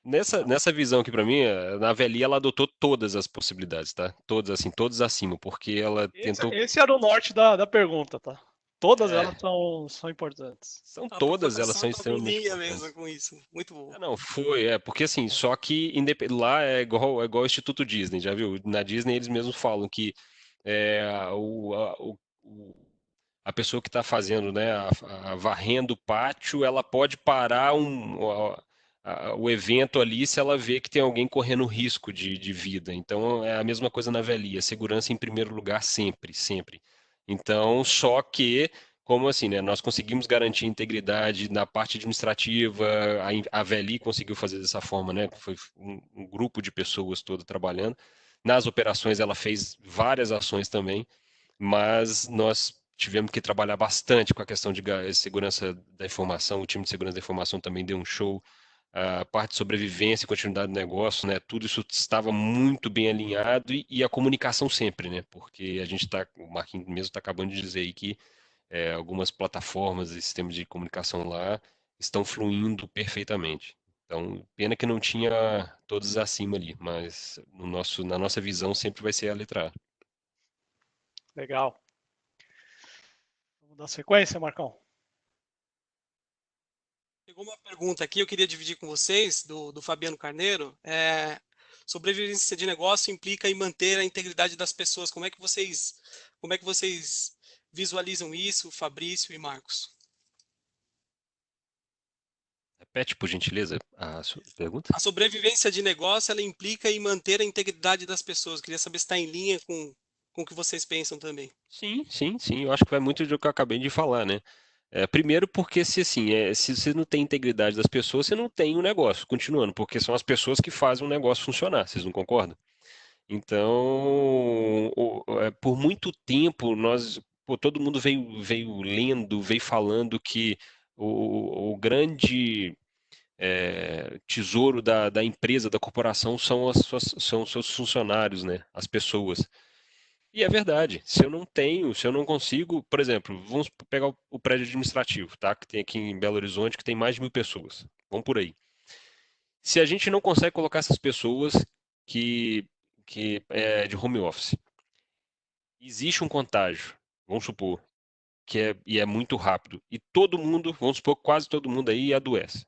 Nessa visão aqui para mim, na VLI ela adotou todas as possibilidades, tá? Todas assim, todas acima, porque ela tentou. Esse era o norte da pergunta, tá? Todas elas são importantes. Elas são extremamente linha importantes. mesmo com isso. Muito bom. Não, porque assim, só que lá é igual o Instituto Disney, já viu? Na Disney eles mesmos falam que a pessoa que está fazendo, né, varrendo o pátio, ela pode parar o evento ali se ela vê que tem alguém correndo risco de vida. Então é a mesma coisa na VLI, a segurança em primeiro lugar sempre, sempre. Então, só que como assim, né? Nós conseguimos garantir integridade na parte administrativa, a VLI conseguiu fazer dessa forma, né? Foi um grupo de pessoas todo trabalhando. Nas operações ela fez várias ações também, mas nós tivemos que trabalhar bastante com a questão de segurança da informação, o time de segurança da informação também deu um show, a parte de sobrevivência e continuidade do negócio, né? Tudo isso estava muito bem alinhado e a comunicação sempre, né? Porque o Marquinhos mesmo está acabando de dizer aí que algumas plataformas e sistemas de comunicação lá estão fluindo perfeitamente. Então, pena que não tinha todos acima ali, mas na nossa visão sempre vai ser a letra A. Legal. Vamos dar sequência, Marcão? Chegou uma pergunta aqui, eu queria dividir com vocês, do Fabiano Carneiro. Sobrevivência de negócio implica em manter a integridade das pessoas. Como é que vocês visualizam isso, Fabrício e Marcos? Repete, por gentileza, a sua pergunta. A sobrevivência de negócio, ela implica em manter a integridade das pessoas. Queria saber se está em linha com o que vocês pensam também. Sim. Eu acho que vai muito do que eu acabei de falar, né? Primeiro porque se você não tem integridade das pessoas, você não tem um negócio, continuando, porque são as pessoas que fazem o negócio funcionar, vocês não concordam? Então, por muito tempo, todo mundo veio lendo, veio falando que o grande tesouro da empresa, da corporação, são os seus funcionários, né? As pessoas. E é verdade, se eu não tenho, se eu não consigo, por exemplo, vamos pegar o prédio administrativo, tá? Que tem aqui em Belo Horizonte, que tem mais de 1.000 pessoas. Vamos por aí. Se a gente não consegue colocar essas pessoas que é de home office, existe um contágio, vamos supor, e é muito rápido, e todo mundo, vamos supor, quase todo mundo aí adoece.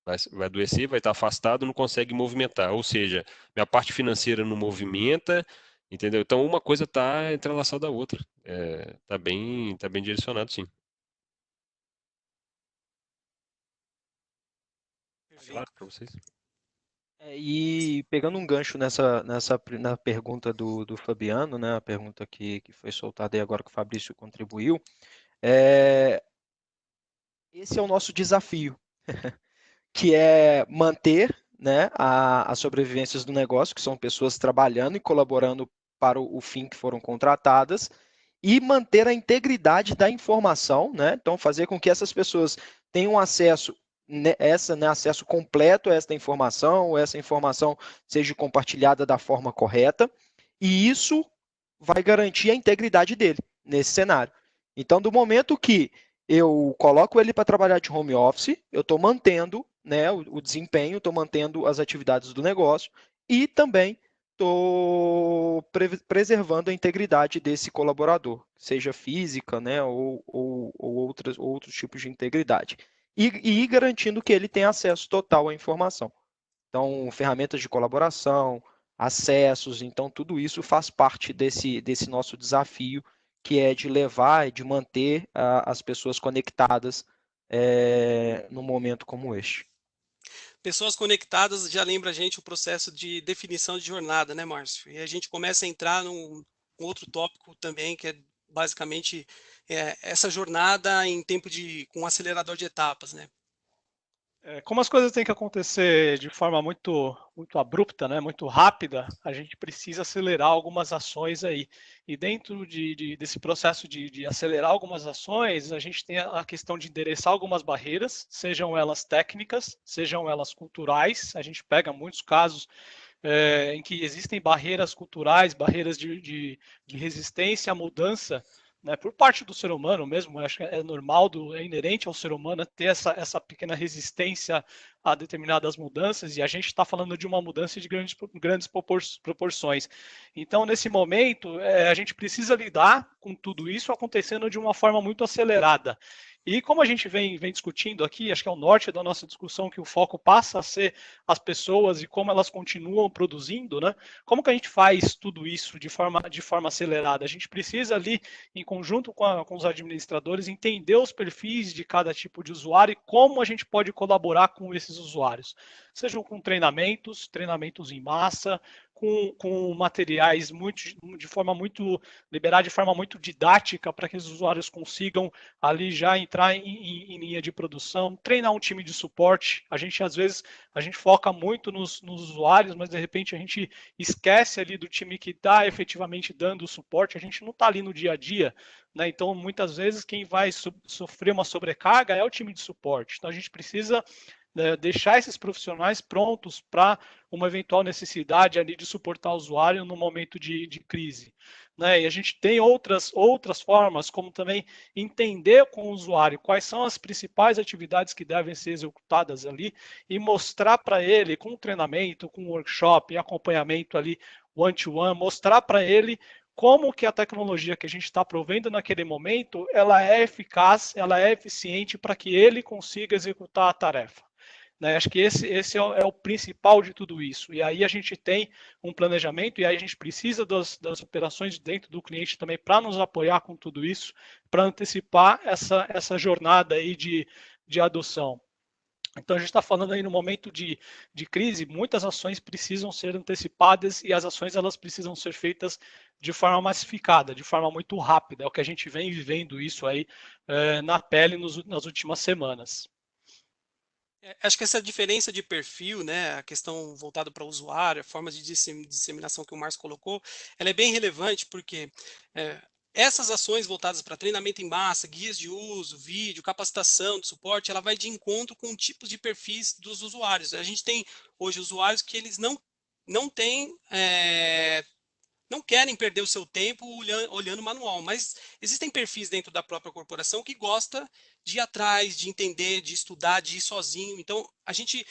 Vai adoecer, vai estar afastado, não consegue movimentar. Ou seja, minha parte financeira não movimenta, entendeu? Então uma coisa está entrelaçada à outra. Tá bem direcionado, sim. Claro para vocês. E pegando um gancho na pergunta do Fabiano, né, a pergunta que foi soltada aí agora que o Fabrício contribuiu, esse é o nosso desafio, que é manter, né, as sobrevivências do negócio, que são pessoas trabalhando e colaborando para o fim que foram contratadas, e manter a integridade da informação, né? Então, fazer com que essas pessoas tenham acesso, acesso completo a essa informação seja compartilhada da forma correta, e isso vai garantir a integridade dele nesse cenário. Então, do momento que eu coloco ele para trabalhar de home office, eu estou mantendo, né, o desempenho, estou mantendo as atividades do negócio e também estou preservando a integridade desse colaborador, seja física, né, ou outros tipos de integridade. E garantindo que ele tem acesso total à informação. Então, ferramentas de colaboração, acessos, então tudo isso faz parte desse nosso desafio, que é de levar e de manter as pessoas conectadas num momento como este. Pessoas conectadas já lembra a gente o processo de definição de jornada, né, Márcio? E a gente começa a entrar num outro tópico também, que é basicamente essa jornada em tempo com um acelerador de etapas, né? Como as coisas têm que acontecer de forma muito abrupta, né, muito rápida, a gente precisa acelerar algumas ações aí. E dentro desse processo de acelerar algumas ações, a gente tem a questão de endereçar algumas barreiras, sejam elas técnicas, sejam elas culturais. A gente pega muitos casos em que existem barreiras culturais, barreiras de resistência à mudança, né, por parte do ser humano mesmo. Acho que é normal, é inerente ao ser humano ter essa pequena resistência a determinadas mudanças, e a gente está falando de uma mudança de grandes proporções. Então, nesse momento, a gente precisa lidar com tudo isso acontecendo de uma forma muito acelerada. E como a gente vem discutindo aqui, acho que é o norte da nossa discussão, que o foco passa a ser as pessoas e como elas continuam produzindo, né? Como que a gente faz tudo isso de forma acelerada? A gente precisa ali, em conjunto com os administradores, entender os perfis de cada tipo de usuário e como a gente pode colaborar com esses usuários. Sejam com treinamentos em massa, com materiais liberar de forma muito didática para que os usuários consigam ali já entrar em linha de produção, treinar um time de suporte. Às vezes a gente foca muito nos usuários, mas de repente a gente esquece ali do time que está efetivamente dando o suporte. A gente não está ali no dia a dia, né? Então muitas vezes quem vai sofrer uma sobrecarga é o time de suporte. Então a gente precisa deixar esses profissionais prontos para uma eventual necessidade ali de suportar o usuário no momento de crise. Né? E a gente tem outras formas, como também entender com o usuário quais são as principais atividades que devem ser executadas ali e mostrar para ele, com treinamento, com workshop e acompanhamento ali one-to-one, mostrar para ele como que a tecnologia que a gente está provendo naquele momento, ela é eficaz, ela é eficiente para que ele consiga executar a tarefa. Né? Acho que esse é o principal de tudo isso. E aí a gente tem um planejamento, e aí a gente precisa das operações dentro do cliente também para nos apoiar com tudo isso, para antecipar essa jornada aí de adoção. Então, a gente está falando aí no momento de crise, muitas ações precisam ser antecipadas, e as ações elas precisam ser feitas de forma massificada, de forma muito rápida. É o que a gente vem vivendo isso aí na pele nas últimas semanas. Acho que essa diferença de perfil, né, a questão voltada para o usuário, a forma de disseminação que o Márcio colocou, ela é bem relevante, porque essas ações voltadas para treinamento em massa, guias de uso, vídeo, capacitação, de suporte, ela vai de encontro com tipos de perfis dos usuários. A gente tem hoje usuários que eles não têm não querem perder o seu tempo olhando manual, mas existem perfis dentro da própria corporação que gosta de ir atrás, de entender, de estudar, de ir sozinho. Então, a gente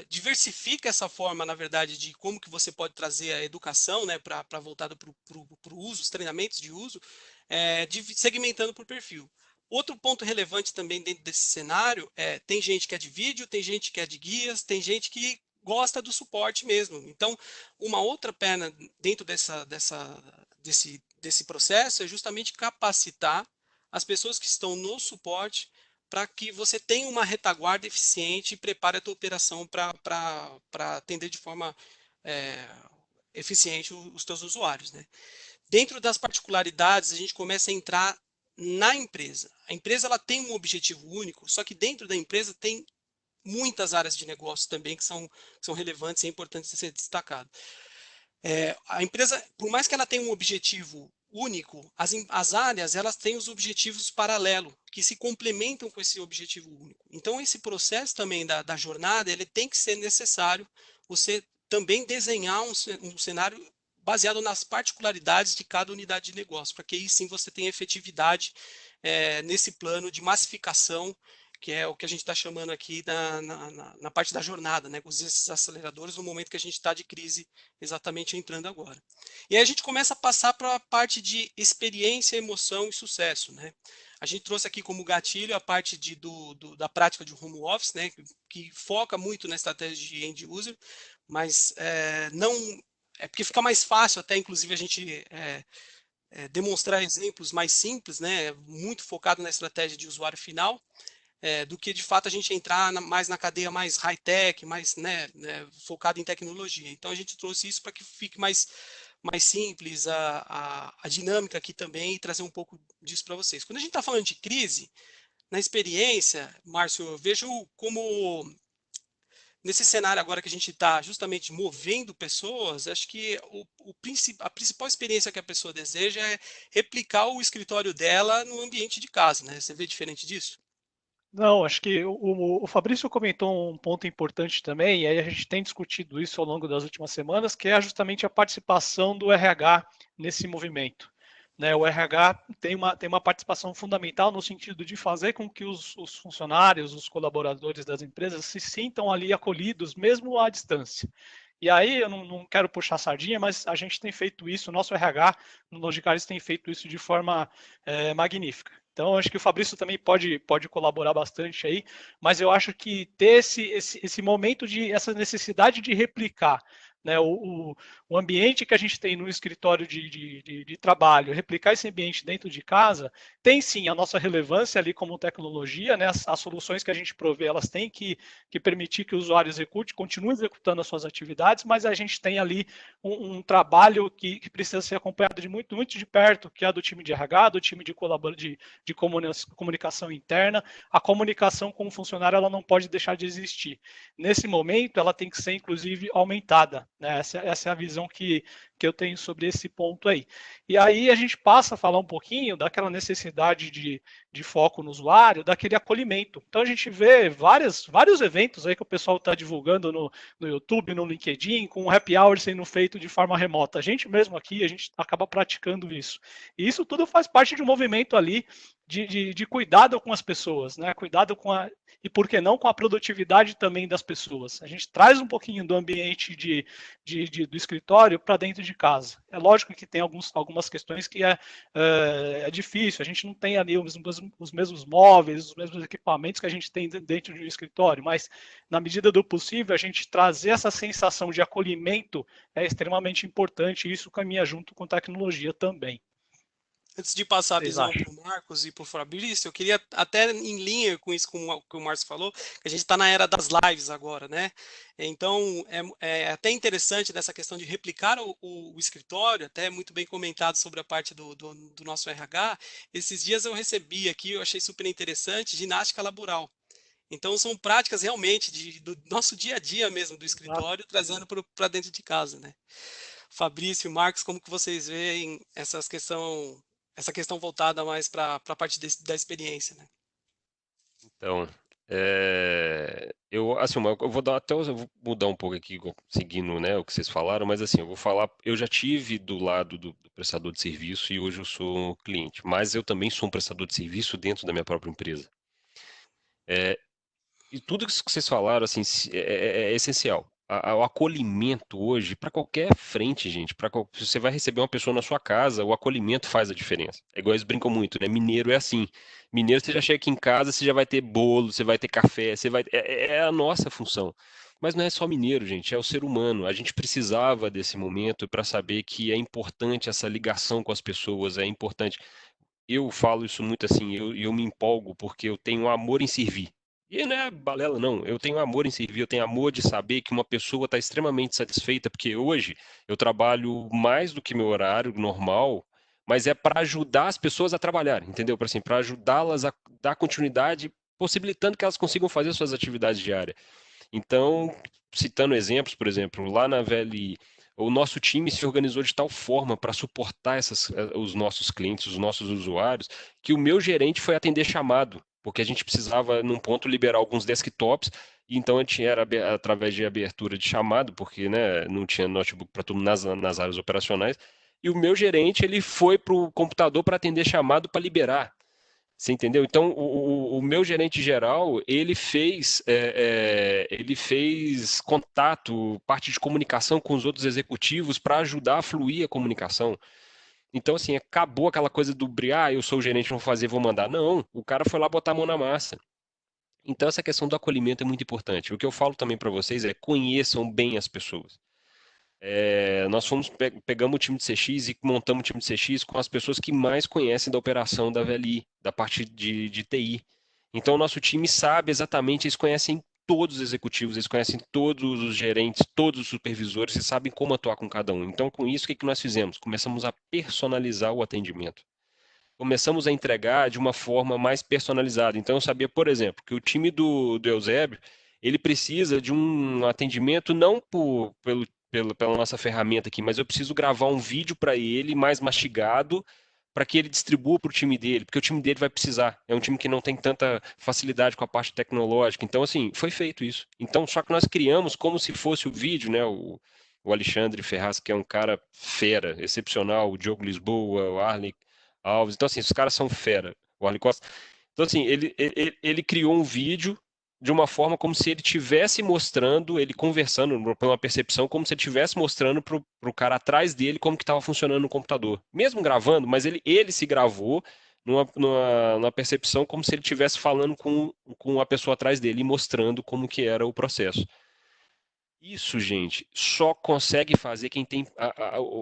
diversifica essa forma, na verdade, de como que você pode trazer a educação, né, para voltada para o uso, os treinamentos de uso, segmentando por perfil. Outro ponto relevante também dentro desse cenário tem gente que é de vídeo, tem gente que é de guias, tem gente que gosta do suporte mesmo. Então, uma outra perna dentro desse processo é justamente capacitar as pessoas que estão no suporte para que você tenha uma retaguarda eficiente e prepare a tua operação para atender de forma eficiente os teus usuários, né? Dentro das particularidades, a gente começa a entrar na empresa. A empresa ela tem um objetivo único, só que dentro da empresa tem muitas áreas de negócio também que são relevantes e importantes de ser destacado. A empresa, por mais que ela tenha um objetivo único, as áreas elas têm os objetivos paralelos, que se complementam com esse objetivo único. Então, esse processo também da jornada, ele tem que ser necessário você também desenhar um cenário baseado nas particularidades de cada unidade de negócio, para que aí sim você tenha efetividade nesse plano de massificação, que é o que a gente está chamando aqui na parte da jornada, né, com esses aceleradores, no momento que a gente está de crise exatamente entrando agora. E aí a gente começa a passar para a parte de experiência, emoção e sucesso, né? A gente trouxe aqui como gatilho a parte da prática de home office, né, que foca muito na estratégia de end user, mas não é porque fica mais fácil até, inclusive, a gente demonstrar exemplos mais simples, né, muito focado na estratégia de usuário final, do que de fato a gente entrar mais na cadeia mais high-tech, mais focado em tecnologia. Então a gente trouxe isso para que fique mais simples a dinâmica aqui também e trazer um pouco disso para vocês. Quando a gente está falando de crise, na experiência, Márcio, eu vejo como nesse cenário agora que a gente está justamente movendo pessoas, acho que a principal experiência que a pessoa deseja é replicar o escritório dela no ambiente de casa, né? Você vê diferente disso? Não, acho que o Fabrício comentou um ponto importante também, e aí a gente tem discutido isso ao longo das últimas semanas, que é justamente a participação do RH nesse movimento. Né, o RH tem uma participação fundamental no sentido de fazer com que os funcionários, os colaboradores das empresas se sintam ali acolhidos, mesmo à distância. E aí, eu não quero puxar sardinha, mas a gente tem feito isso, o nosso RH no Logicalis tem feito isso de forma magnífica. Então, acho que o Fabrício também pode colaborar bastante aí, mas eu acho que ter esse momento essa necessidade de replicar, né, o ambiente que a gente tem no escritório de trabalho, replicar esse ambiente dentro de casa, tem sim a nossa relevância ali como tecnologia, né, as soluções que a gente provê, elas têm que permitir que o usuário continue executando as suas atividades, mas a gente tem ali um trabalho que precisa ser acompanhado de muito de perto, que é do time de RH, do time de comunicação interna. A comunicação com o funcionário ela não pode deixar de existir. Nesse momento, ela tem que ser, inclusive, aumentada. Né? Essa é a visão que eu tenho sobre esse ponto aí. E aí a gente passa a falar um pouquinho daquela necessidade de foco no usuário, daquele acolhimento. Então a gente vê vários eventos aí que o pessoal está divulgando no YouTube, no LinkedIn, com o happy hour sendo feito de forma remota. A gente mesmo aqui, a gente acaba praticando isso. E isso tudo faz parte de um movimento ali de cuidado com as pessoas, né? Cuidado e por que não com a produtividade também das pessoas. A gente traz um pouquinho do ambiente do escritório para dentro de casa. É lógico que tem algumas questões que é difícil, a gente não tem ali os mesmos móveis, os mesmos equipamentos que a gente tem dentro de um escritório, mas na medida do possível, a gente trazer essa sensação de acolhimento é extremamente importante e isso caminha junto com tecnologia também. Antes de passar a visão para o Marcos e para o Fabrício, eu queria até em linha com isso que o Márcio falou, que a gente está na era das lives agora, né? Então, é até interessante nessa questão de replicar o escritório, até muito bem comentado sobre a parte do nosso RH. Esses dias eu recebi aqui, eu achei super interessante, ginástica laboral. Então, são práticas realmente do nosso dia a dia mesmo do escritório, trazendo para dentro de casa, né? Fabrício e Marcos, como que vocês veem essa questão voltada mais para a parte da experiência, né? Então, Eu vou dar até, eu vou mudar um pouco aqui, seguindo, né, o que vocês falaram, mas assim, eu vou falar, eu já tive do lado do prestador de serviço e hoje eu sou um cliente, mas eu também sou um prestador de serviço dentro da minha própria empresa. E tudo isso que vocês falaram, assim, é essencial. O acolhimento hoje, para qualquer frente, gente, se você vai receber uma pessoa na sua casa, o acolhimento faz a diferença. É igual eles brincam muito, né? Mineiro é assim. Mineiro, você já chega aqui em casa, você já vai ter bolo, você vai ter café, é a nossa função. Mas não é só mineiro, gente, é o ser humano. A gente precisava desse momento para saber que é importante essa ligação com as pessoas, é importante. Eu falo isso muito assim, eu me empolgo porque eu tenho amor em servir. E não é balela, não. Eu tenho amor em servir, eu tenho amor de saber que uma pessoa está extremamente satisfeita, porque hoje eu trabalho mais do que meu horário normal, mas é para ajudar as pessoas a trabalhar, entendeu? Para ajudá-las a dar continuidade, possibilitando que elas consigam fazer suas atividades diárias. Então, citando exemplos, por exemplo, lá na VLI, o nosso time se organizou de tal forma para suportar os nossos clientes, os nossos usuários, que o meu gerente foi atender chamado, porque a gente precisava, num ponto, liberar alguns desktops, e então a gente era através de abertura de chamado, porque né, não tinha notebook para tudo nas áreas operacionais, e o meu gerente ele foi para o computador para atender chamado para liberar. Você entendeu? Então, o meu gerente geral, ele fez contato, parte de comunicação com os outros executivos para ajudar a fluir a comunicação. Então, assim, acabou aquela coisa do eu sou o gerente, vou fazer, vou mandar. Não, o cara foi lá botar a mão na massa. Então, essa questão do acolhimento é muito importante. O que eu falo também para vocês é conheçam bem as pessoas. Nós pegamos o time de CX e montamos o time de CX com as pessoas que mais conhecem da operação da VLI, da parte de TI. Então, o nosso time sabe exatamente, eles conhecem todos os executivos, eles conhecem todos os gerentes, todos os supervisores e sabem como atuar com cada um. Então, com isso, o que nós fizemos? Começamos a personalizar o atendimento. Começamos a entregar de uma forma mais personalizada. Então, eu sabia, por exemplo, que o time do Eusébio, ele precisa de um atendimento não pela nossa ferramenta aqui, mas eu preciso gravar um vídeo para ele mais mastigado para que ele distribua para o time dele, porque o time dele vai precisar. É um time que não tem tanta facilidade com a parte tecnológica. Então, assim, foi feito isso. Então, só que nós criamos como se fosse o vídeo, né? O Alexandre Ferraz, que é um cara fera, excepcional, o Diogo Lisboa, o Arley Alves. Então, assim, os caras são fera. O Arley Costa. Então, assim, ele criou um vídeo de uma forma como se ele estivesse mostrando, ele conversando, por uma percepção, como se ele estivesse mostrando para o cara atrás dele como que estava funcionando no computador. Mesmo gravando, mas ele se gravou numa percepção como se ele estivesse falando com a pessoa atrás dele e mostrando como que era o processo. Isso, gente, só consegue fazer quem tem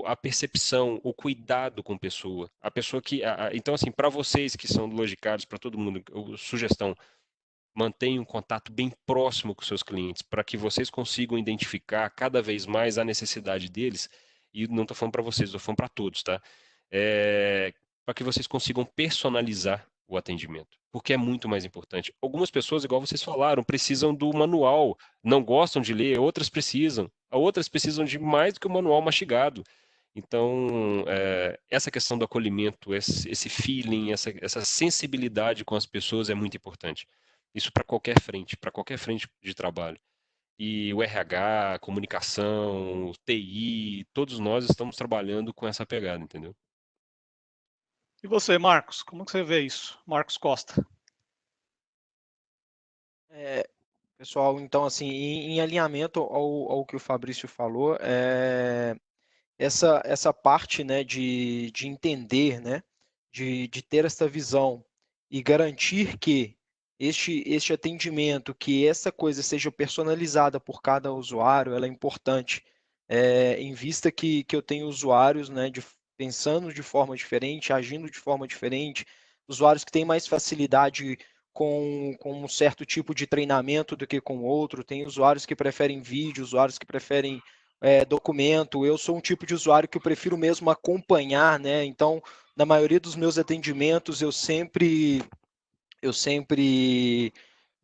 a percepção, o cuidado com a pessoa. A pessoa que. Então, assim, para vocês que são logicados, para todo mundo, sugestão, mantenha um contato bem próximo com seus clientes, para que vocês consigam identificar cada vez mais a necessidade deles. E não estou falando para vocês, estou falando para todos, tá? Para que vocês consigam personalizar o atendimento, porque é muito mais importante. Algumas pessoas, igual vocês falaram, precisam do manual, não gostam de ler, outras precisam de mais do que o manual mastigado. Então, essa questão do acolhimento, esse feeling, essa sensibilidade com as pessoas é muito importante. Isso para qualquer frente de trabalho. E o RH, a comunicação, o TI, todos nós estamos trabalhando com essa pegada, entendeu? E você, Marcos, como que você vê isso? Marcos Costa. Pessoal, então, assim, em alinhamento ao que o Fabrício falou, essa parte, né, de entender, né, de ter essa visão e garantir que este atendimento, que essa coisa seja personalizada por cada usuário, ela é importante, em vista que eu tenho usuários, né, pensando de forma diferente, agindo de forma diferente, usuários que têm mais facilidade com um certo tipo de treinamento do que com outro, tem usuários que preferem vídeo, usuários que preferem documento. Eu sou um tipo de usuário que eu prefiro mesmo acompanhar, né? Então, na maioria dos meus atendimentos, eu sempre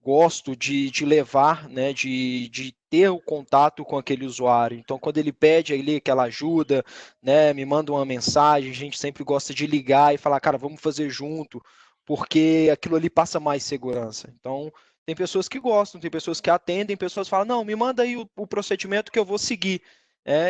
gosto de levar, né, de ter o contato com aquele usuário. Então, quando ele pede ali aquela ajuda, né, me manda uma mensagem, a gente sempre gosta de ligar e falar, cara, vamos fazer junto, porque aquilo ali passa mais segurança. Então, Tem pessoas que gostam, tem pessoas que atendem, pessoas falam, não, me manda aí o procedimento que eu vou seguir.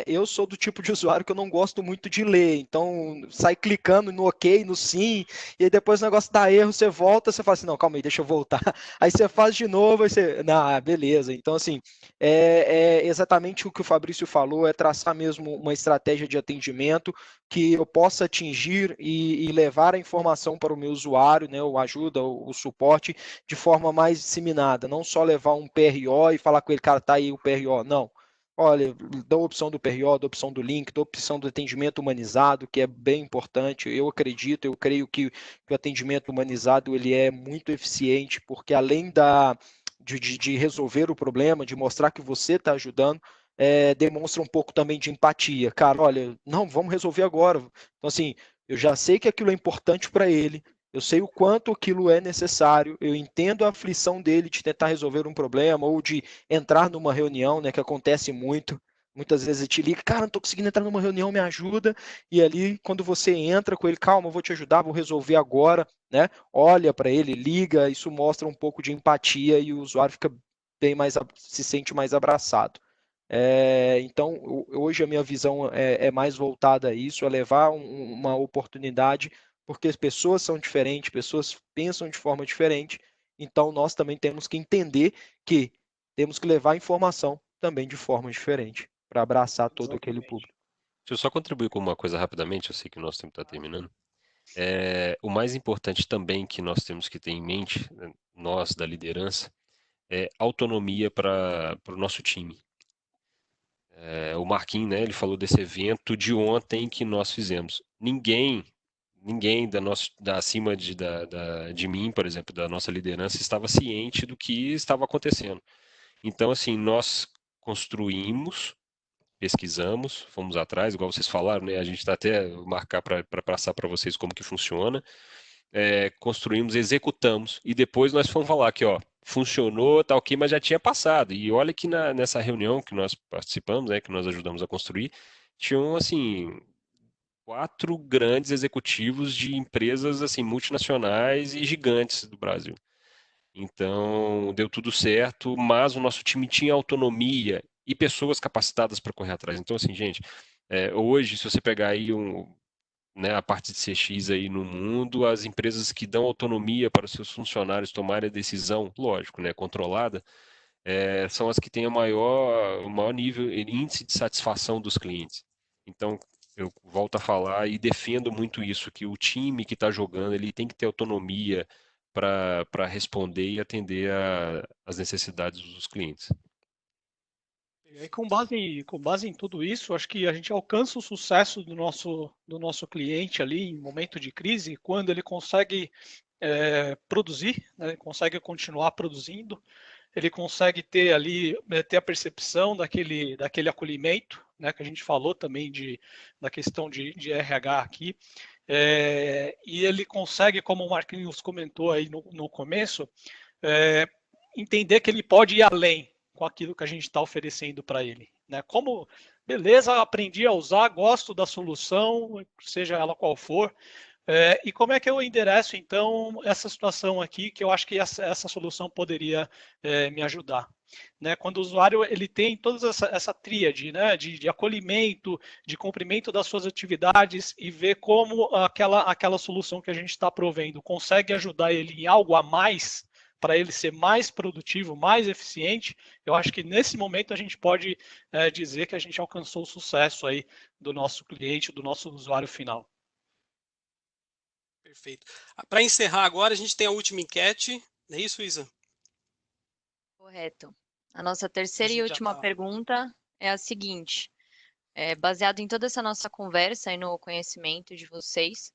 Eu sou do tipo de usuário que eu não gosto muito de ler, então sai clicando no ok, no sim, e aí depois o negócio dá erro, você volta, você fala assim, não, calma aí, deixa eu voltar. Aí você faz de novo, aí você, não, beleza. Então, assim, é exatamente o que o Fabrício falou, é traçar mesmo uma estratégia de atendimento que eu possa atingir e levar a informação para o meu usuário, né, o ajuda, o suporte, de forma mais disseminada, não só levar um PRO e falar com ele, cara, tá aí o PRO, não. Olha, dá a opção do PRO, da opção do link, da opção do atendimento humanizado, que é bem importante. Eu acredito, eu creio que o atendimento humanizado ele é muito eficiente, porque além de resolver o problema, de mostrar que você está ajudando, demonstra um pouco também de empatia. Cara, olha, não, vamos resolver agora. Então, assim, eu já sei que aquilo é importante para ele, eu sei o quanto aquilo é necessário, eu entendo a aflição dele de tentar resolver um problema ou de entrar numa reunião, né, que acontece muito. Muitas vezes ele te liga, cara, não estou conseguindo entrar numa reunião, me ajuda. E ali, quando você entra com ele, calma, eu vou te ajudar, vou resolver agora, né? Olha para ele, liga, isso mostra um pouco de empatia e o usuário fica bem mais, se sente mais abraçado. Então, hoje a minha visão é mais voltada a isso, a levar uma oportunidade, porque as pessoas são diferentes, pessoas pensam de forma diferente, então nós também temos que entender que temos que levar a informação também de forma diferente, para abraçar todo aquele Exatamente. público. Deixa eu só contribuir com uma coisa rapidamente, eu sei que o nosso tempo está terminando. O mais importante também que nós temos que ter em mente, né, nós da liderança, é autonomia para o nosso time. O Marquinhos, né, ele falou desse evento de ontem que nós fizemos. Ninguém acima de mim, por exemplo, da nossa liderança, estava ciente do que estava acontecendo. Então, assim, nós construímos, pesquisamos, fomos atrás, igual vocês falaram, né? A gente está até marcar para passar para vocês como que funciona. Construímos, executamos e depois nós fomos falar que, ó, funcionou, tá ok, mas já tinha passado. E olha que nessa reunião que nós participamos, né, que nós ajudamos a construir, tinham assim 4 grandes executivos de empresas assim multinacionais e gigantes do Brasil. Então, deu tudo certo, mas o nosso time tinha autonomia e pessoas capacitadas para correr atrás. Então, assim, gente, hoje, se você pegar aí né, a parte de CX aí no mundo, as empresas que dão autonomia para os seus funcionários tomarem a decisão, lógico, né, controlada, são as que têm o maior nível, índice de satisfação dos clientes. Então, eu volto a falar e defendo muito isso, que o time que está jogando, ele tem que ter autonomia para responder e atender as necessidades dos clientes. E aí, com base em tudo isso, acho que a gente alcança o sucesso do nosso cliente ali em momento de crise, quando ele consegue produzir, né, ele consegue continuar produzindo, ele consegue ter ali, ter a percepção daquele acolhimento, né, que a gente falou também da questão de RH aqui, e ele consegue, como o Marquinhos comentou aí no começo, entender que ele pode ir além com aquilo que a gente está oferecendo para ele. Né? Como, beleza, aprendi a usar, gosto da solução, seja ela qual for, e como é que eu endereço, então, essa situação aqui, que eu acho que essa solução poderia me ajudar? Né? Quando o usuário ele tem toda essa tríade, né? de acolhimento, de cumprimento das suas atividades e ver como aquela solução que a gente está provendo consegue ajudar ele em algo a mais, para ele ser mais produtivo, mais eficiente, eu acho que nesse momento a gente pode dizer que a gente alcançou o sucesso aí do nosso cliente, do nosso usuário final. Perfeito. Para encerrar agora, a gente tem a última enquete, não é isso, Isa? Correto. A nossa terceira e última pergunta é a seguinte: baseado em toda essa nossa conversa e no conhecimento de vocês,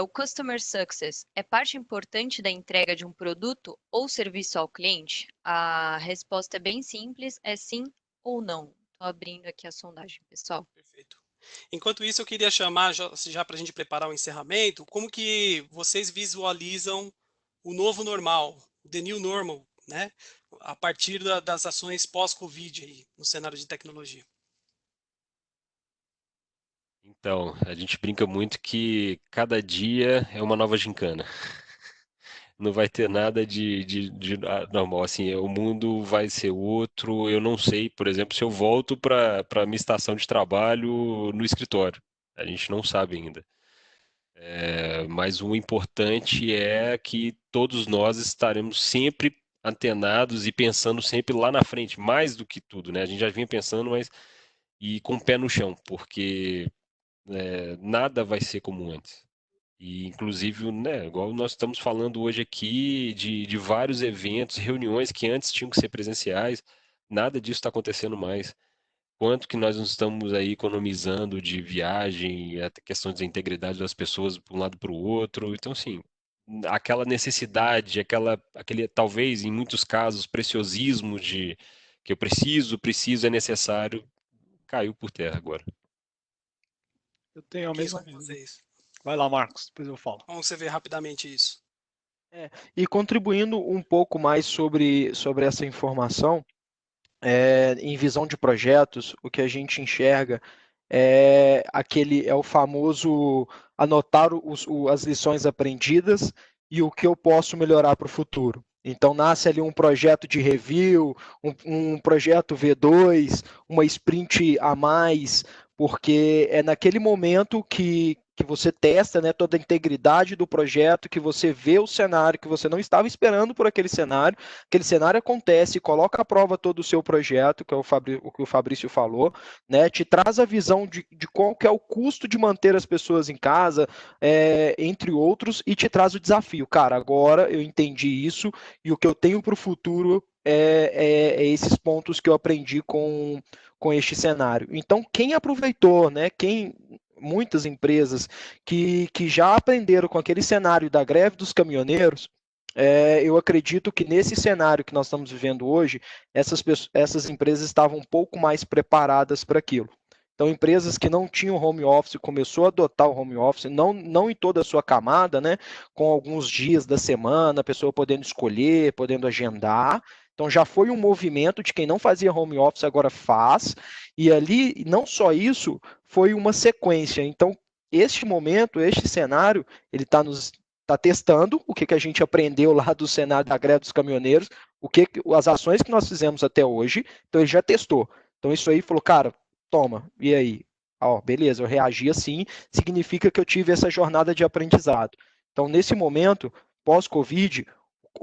o Customer Success é parte importante da entrega de um produto ou serviço ao cliente? A resposta é bem simples, é sim ou não. Estou abrindo aqui a sondagem, pessoal. Perfeito. Enquanto isso, eu queria chamar, já para a gente preparar o encerramento, como que vocês visualizam o novo normal, o the new normal, né? A partir das ações pós-Covid aí, no cenário de tecnologia. Então, a gente brinca muito que cada dia é uma nova gincana. não vai ter nada de normal. Assim, o mundo vai ser outro. Eu não sei, por exemplo, se eu volto para a minha estação de trabalho no escritório. A gente não sabe ainda. Mas o importante é que todos nós estaremos sempre antenados e pensando sempre lá na frente, mais do que tudo, né? A gente já vinha pensando, mas e com o pé no chão, porque nada vai ser como antes. E, inclusive, né, igual nós estamos falando hoje aqui de vários eventos, reuniões que antes tinham que ser presenciais, nada disso está acontecendo mais. Quanto que nós não estamos aí economizando de viagem, até questões da integridade das pessoas para um lado para o outro. Então, assim, aquela necessidade, aquele, talvez, em muitos casos, preciosismo de que eu preciso, é necessário, caiu por terra agora. Eu tenho a Aqui mesma com visão. vocês. Vai lá, Marcos, depois eu falo. Como você vê rapidamente isso? E contribuindo um pouco mais sobre essa informação, em visão de projetos, o que a gente enxerga é o famoso anotar as lições aprendidas e o que eu posso melhorar para o futuro. Então, nasce ali um projeto de review, um projeto V2, uma sprint a mais, porque é naquele momento que você testa, né, toda a integridade do projeto, que você vê o cenário, que você não estava esperando por aquele cenário acontece, coloca à prova todo o seu projeto, que é o que o Fabrício falou, né, te traz a visão de qual que é o custo de manter as pessoas em casa, entre outros, e te traz o desafio. Cara, agora eu entendi isso, e o que eu tenho para o futuro é esses pontos que eu aprendi com este cenário. Então, quem aproveitou, né, muitas empresas que já aprenderam com aquele cenário da greve dos caminhoneiros, eu acredito que nesse cenário que nós estamos vivendo hoje, essas empresas estavam um pouco mais preparadas para aquilo. Então, empresas que não tinham home office começou a adotar o home office, não em toda a sua camada, né? Com alguns dias da semana, a pessoa podendo escolher, podendo agendar. Então, já foi um movimento de quem não fazia home office agora faz. E ali, não só isso, foi uma sequência. Então, este momento, este cenário, ele está testando o que a gente aprendeu lá do cenário da greve dos caminhoneiros, as ações que nós fizemos até hoje, então ele já testou. Então isso aí falou, cara, toma, e aí? Beleza, eu reagi assim, significa que eu tive essa jornada de aprendizado. Então, nesse momento, pós-Covid,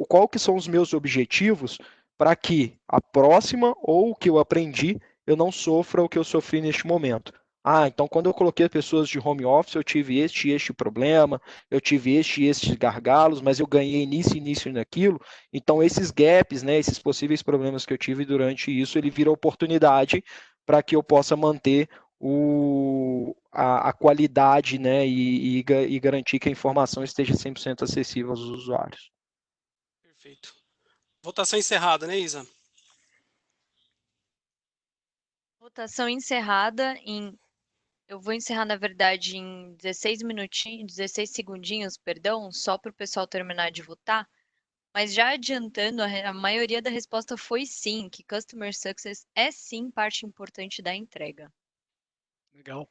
qual que são os meus objetivos para que a próxima ou o que eu aprendi, eu não sofra o que eu sofri neste momento. Então quando eu coloquei pessoas de home office, eu tive este problema, eu tive estes gargalos, mas eu ganhei nisso e naquilo. Então esses gaps, né, esses possíveis problemas que eu tive durante isso, ele vira oportunidade para que eu possa manter a qualidade, né, e garantir que a informação esteja 100% acessível aos usuários. Perfeito. Votação encerrada, né, Isa? Votação encerrada eu vou encerrar, na verdade, em 16 segundinhos, perdão, só para o pessoal terminar de votar. Mas já adiantando, a maioria da resposta foi sim, que Customer Success é sim parte importante da entrega. Legal.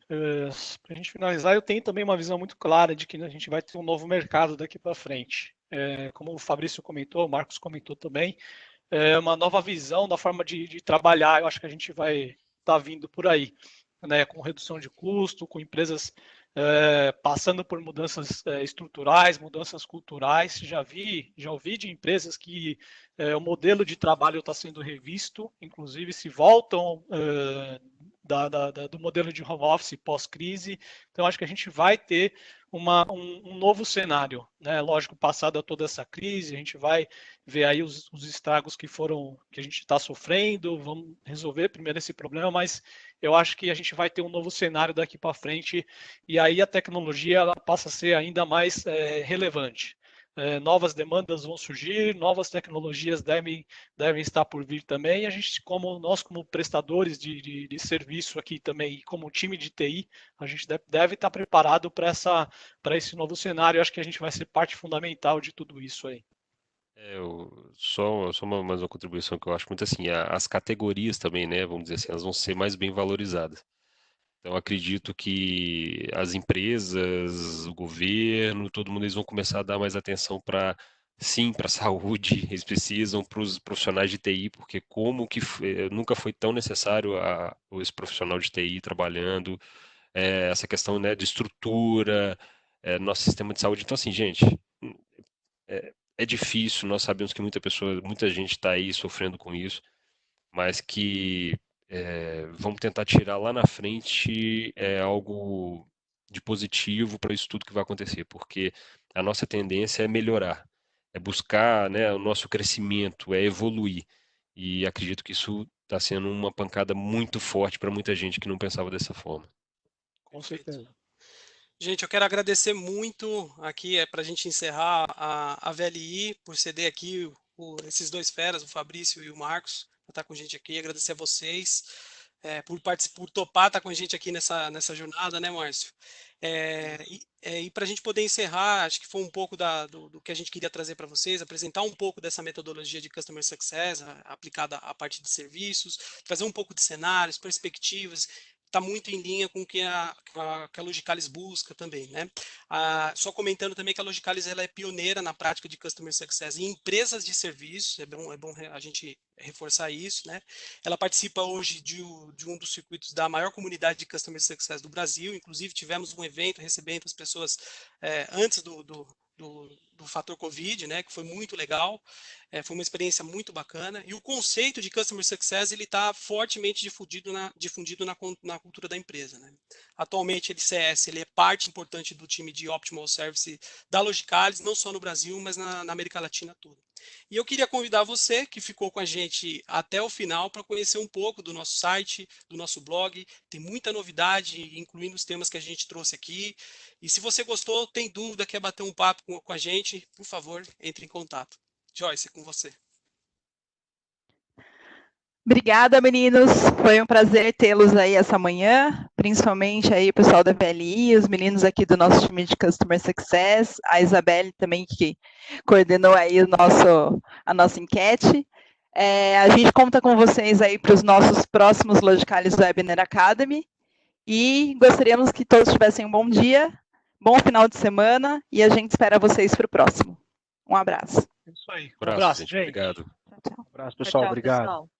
Para a gente finalizar, eu tenho também uma visão muito clara de que a gente vai ter um novo mercado daqui para frente. Como o Fabrício comentou, o Marcos comentou também, uma nova visão da forma de trabalhar, eu acho que a gente vai estar vindo por aí, né, com redução de custo, com empresas passando por mudanças estruturais, mudanças culturais. Já ouvi de empresas que o modelo de trabalho está sendo revisto, inclusive se voltam do modelo de home office pós-crise. Então, acho que a gente vai ter um novo cenário, né? Lógico, passada toda essa crise, a gente vai ver aí os estragos que a gente está sofrendo, vamos resolver primeiro esse problema, mas eu acho que a gente vai ter um novo cenário daqui para frente, e aí a tecnologia ela passa a ser ainda mais relevante. Novas demandas vão surgir, novas tecnologias devem estar por vir também, e a gente, nós como prestadores de serviço aqui também, como time de TI, a gente deve estar preparado para esse novo cenário. Eu acho que a gente vai ser parte fundamental de tudo isso aí. Só mais uma contribuição que eu acho muito assim, as categorias também, né, vamos dizer assim, elas vão ser mais bem valorizadas. Então, acredito que as empresas, o governo, todo mundo, eles vão começar a dar mais atenção para, sim, para a saúde, eles precisam para os profissionais de TI, porque nunca foi tão necessário esse profissional de TI trabalhando, essa questão, né, de estrutura, nosso sistema de saúde. Então, assim, gente, é difícil, nós sabemos que muita gente está aí sofrendo com isso, mas que vamos tentar tirar lá na frente algo de positivo para isso tudo que vai acontecer, porque a nossa tendência é melhorar, é buscar, né, o nosso crescimento, é evoluir. E acredito que isso está sendo uma pancada muito forte para muita gente que não pensava dessa forma. Com certeza. Gente, eu quero agradecer muito aqui, para a gente encerrar, a VLI por ceder aqui esses dois feras, o Fabrício e o Marcos, por estar com a gente aqui. Agradecer a vocês por topar estar com a gente aqui nessa jornada, né, Márcio? E para a gente poder encerrar, acho que foi um pouco do que a gente queria trazer para vocês, apresentar um pouco dessa metodologia de Customer Success aplicada à parte de serviços, trazer um pouco de cenários, perspectivas. Está muito em linha com o que a Logicalis busca também, né? Só comentando também que a Logicalis ela é pioneira na prática de Customer Success em empresas de serviços, é bom a gente reforçar isso, né? Ela participa hoje de um dos circuitos da maior comunidade de Customer Success do Brasil, inclusive tivemos um evento recebendo as pessoas antes do fator Covid, né, que foi muito legal, foi uma experiência muito bacana, e o conceito de Customer Success ele está fortemente difundido na cultura da empresa, né? Atualmente ele é parte importante do time de Optimal Service da Logicalis, não só no Brasil, mas na América Latina toda. E eu queria convidar você que ficou com a gente até o final para conhecer um pouco do nosso site, do nosso blog. Tem muita novidade, incluindo os temas que a gente trouxe aqui. E se você gostou, tem dúvida, quer bater um papo com a gente, por favor, entre em contato. Joyce, é com você. Obrigada, meninos. Foi um prazer tê-los aí essa manhã, principalmente aí o pessoal da VLI, os meninos aqui do nosso time de Customer Success, a Isabelle também que coordenou aí a nossa enquete. A gente conta com vocês aí para os nossos próximos Logicalis Webinar Academy e gostaríamos que todos tivessem um bom dia, bom final de semana e a gente espera vocês para o próximo. Um abraço. É isso aí. Um abraço, gente. Obrigado. Um abraço, pessoal. Tchau, Obrigado. pessoal.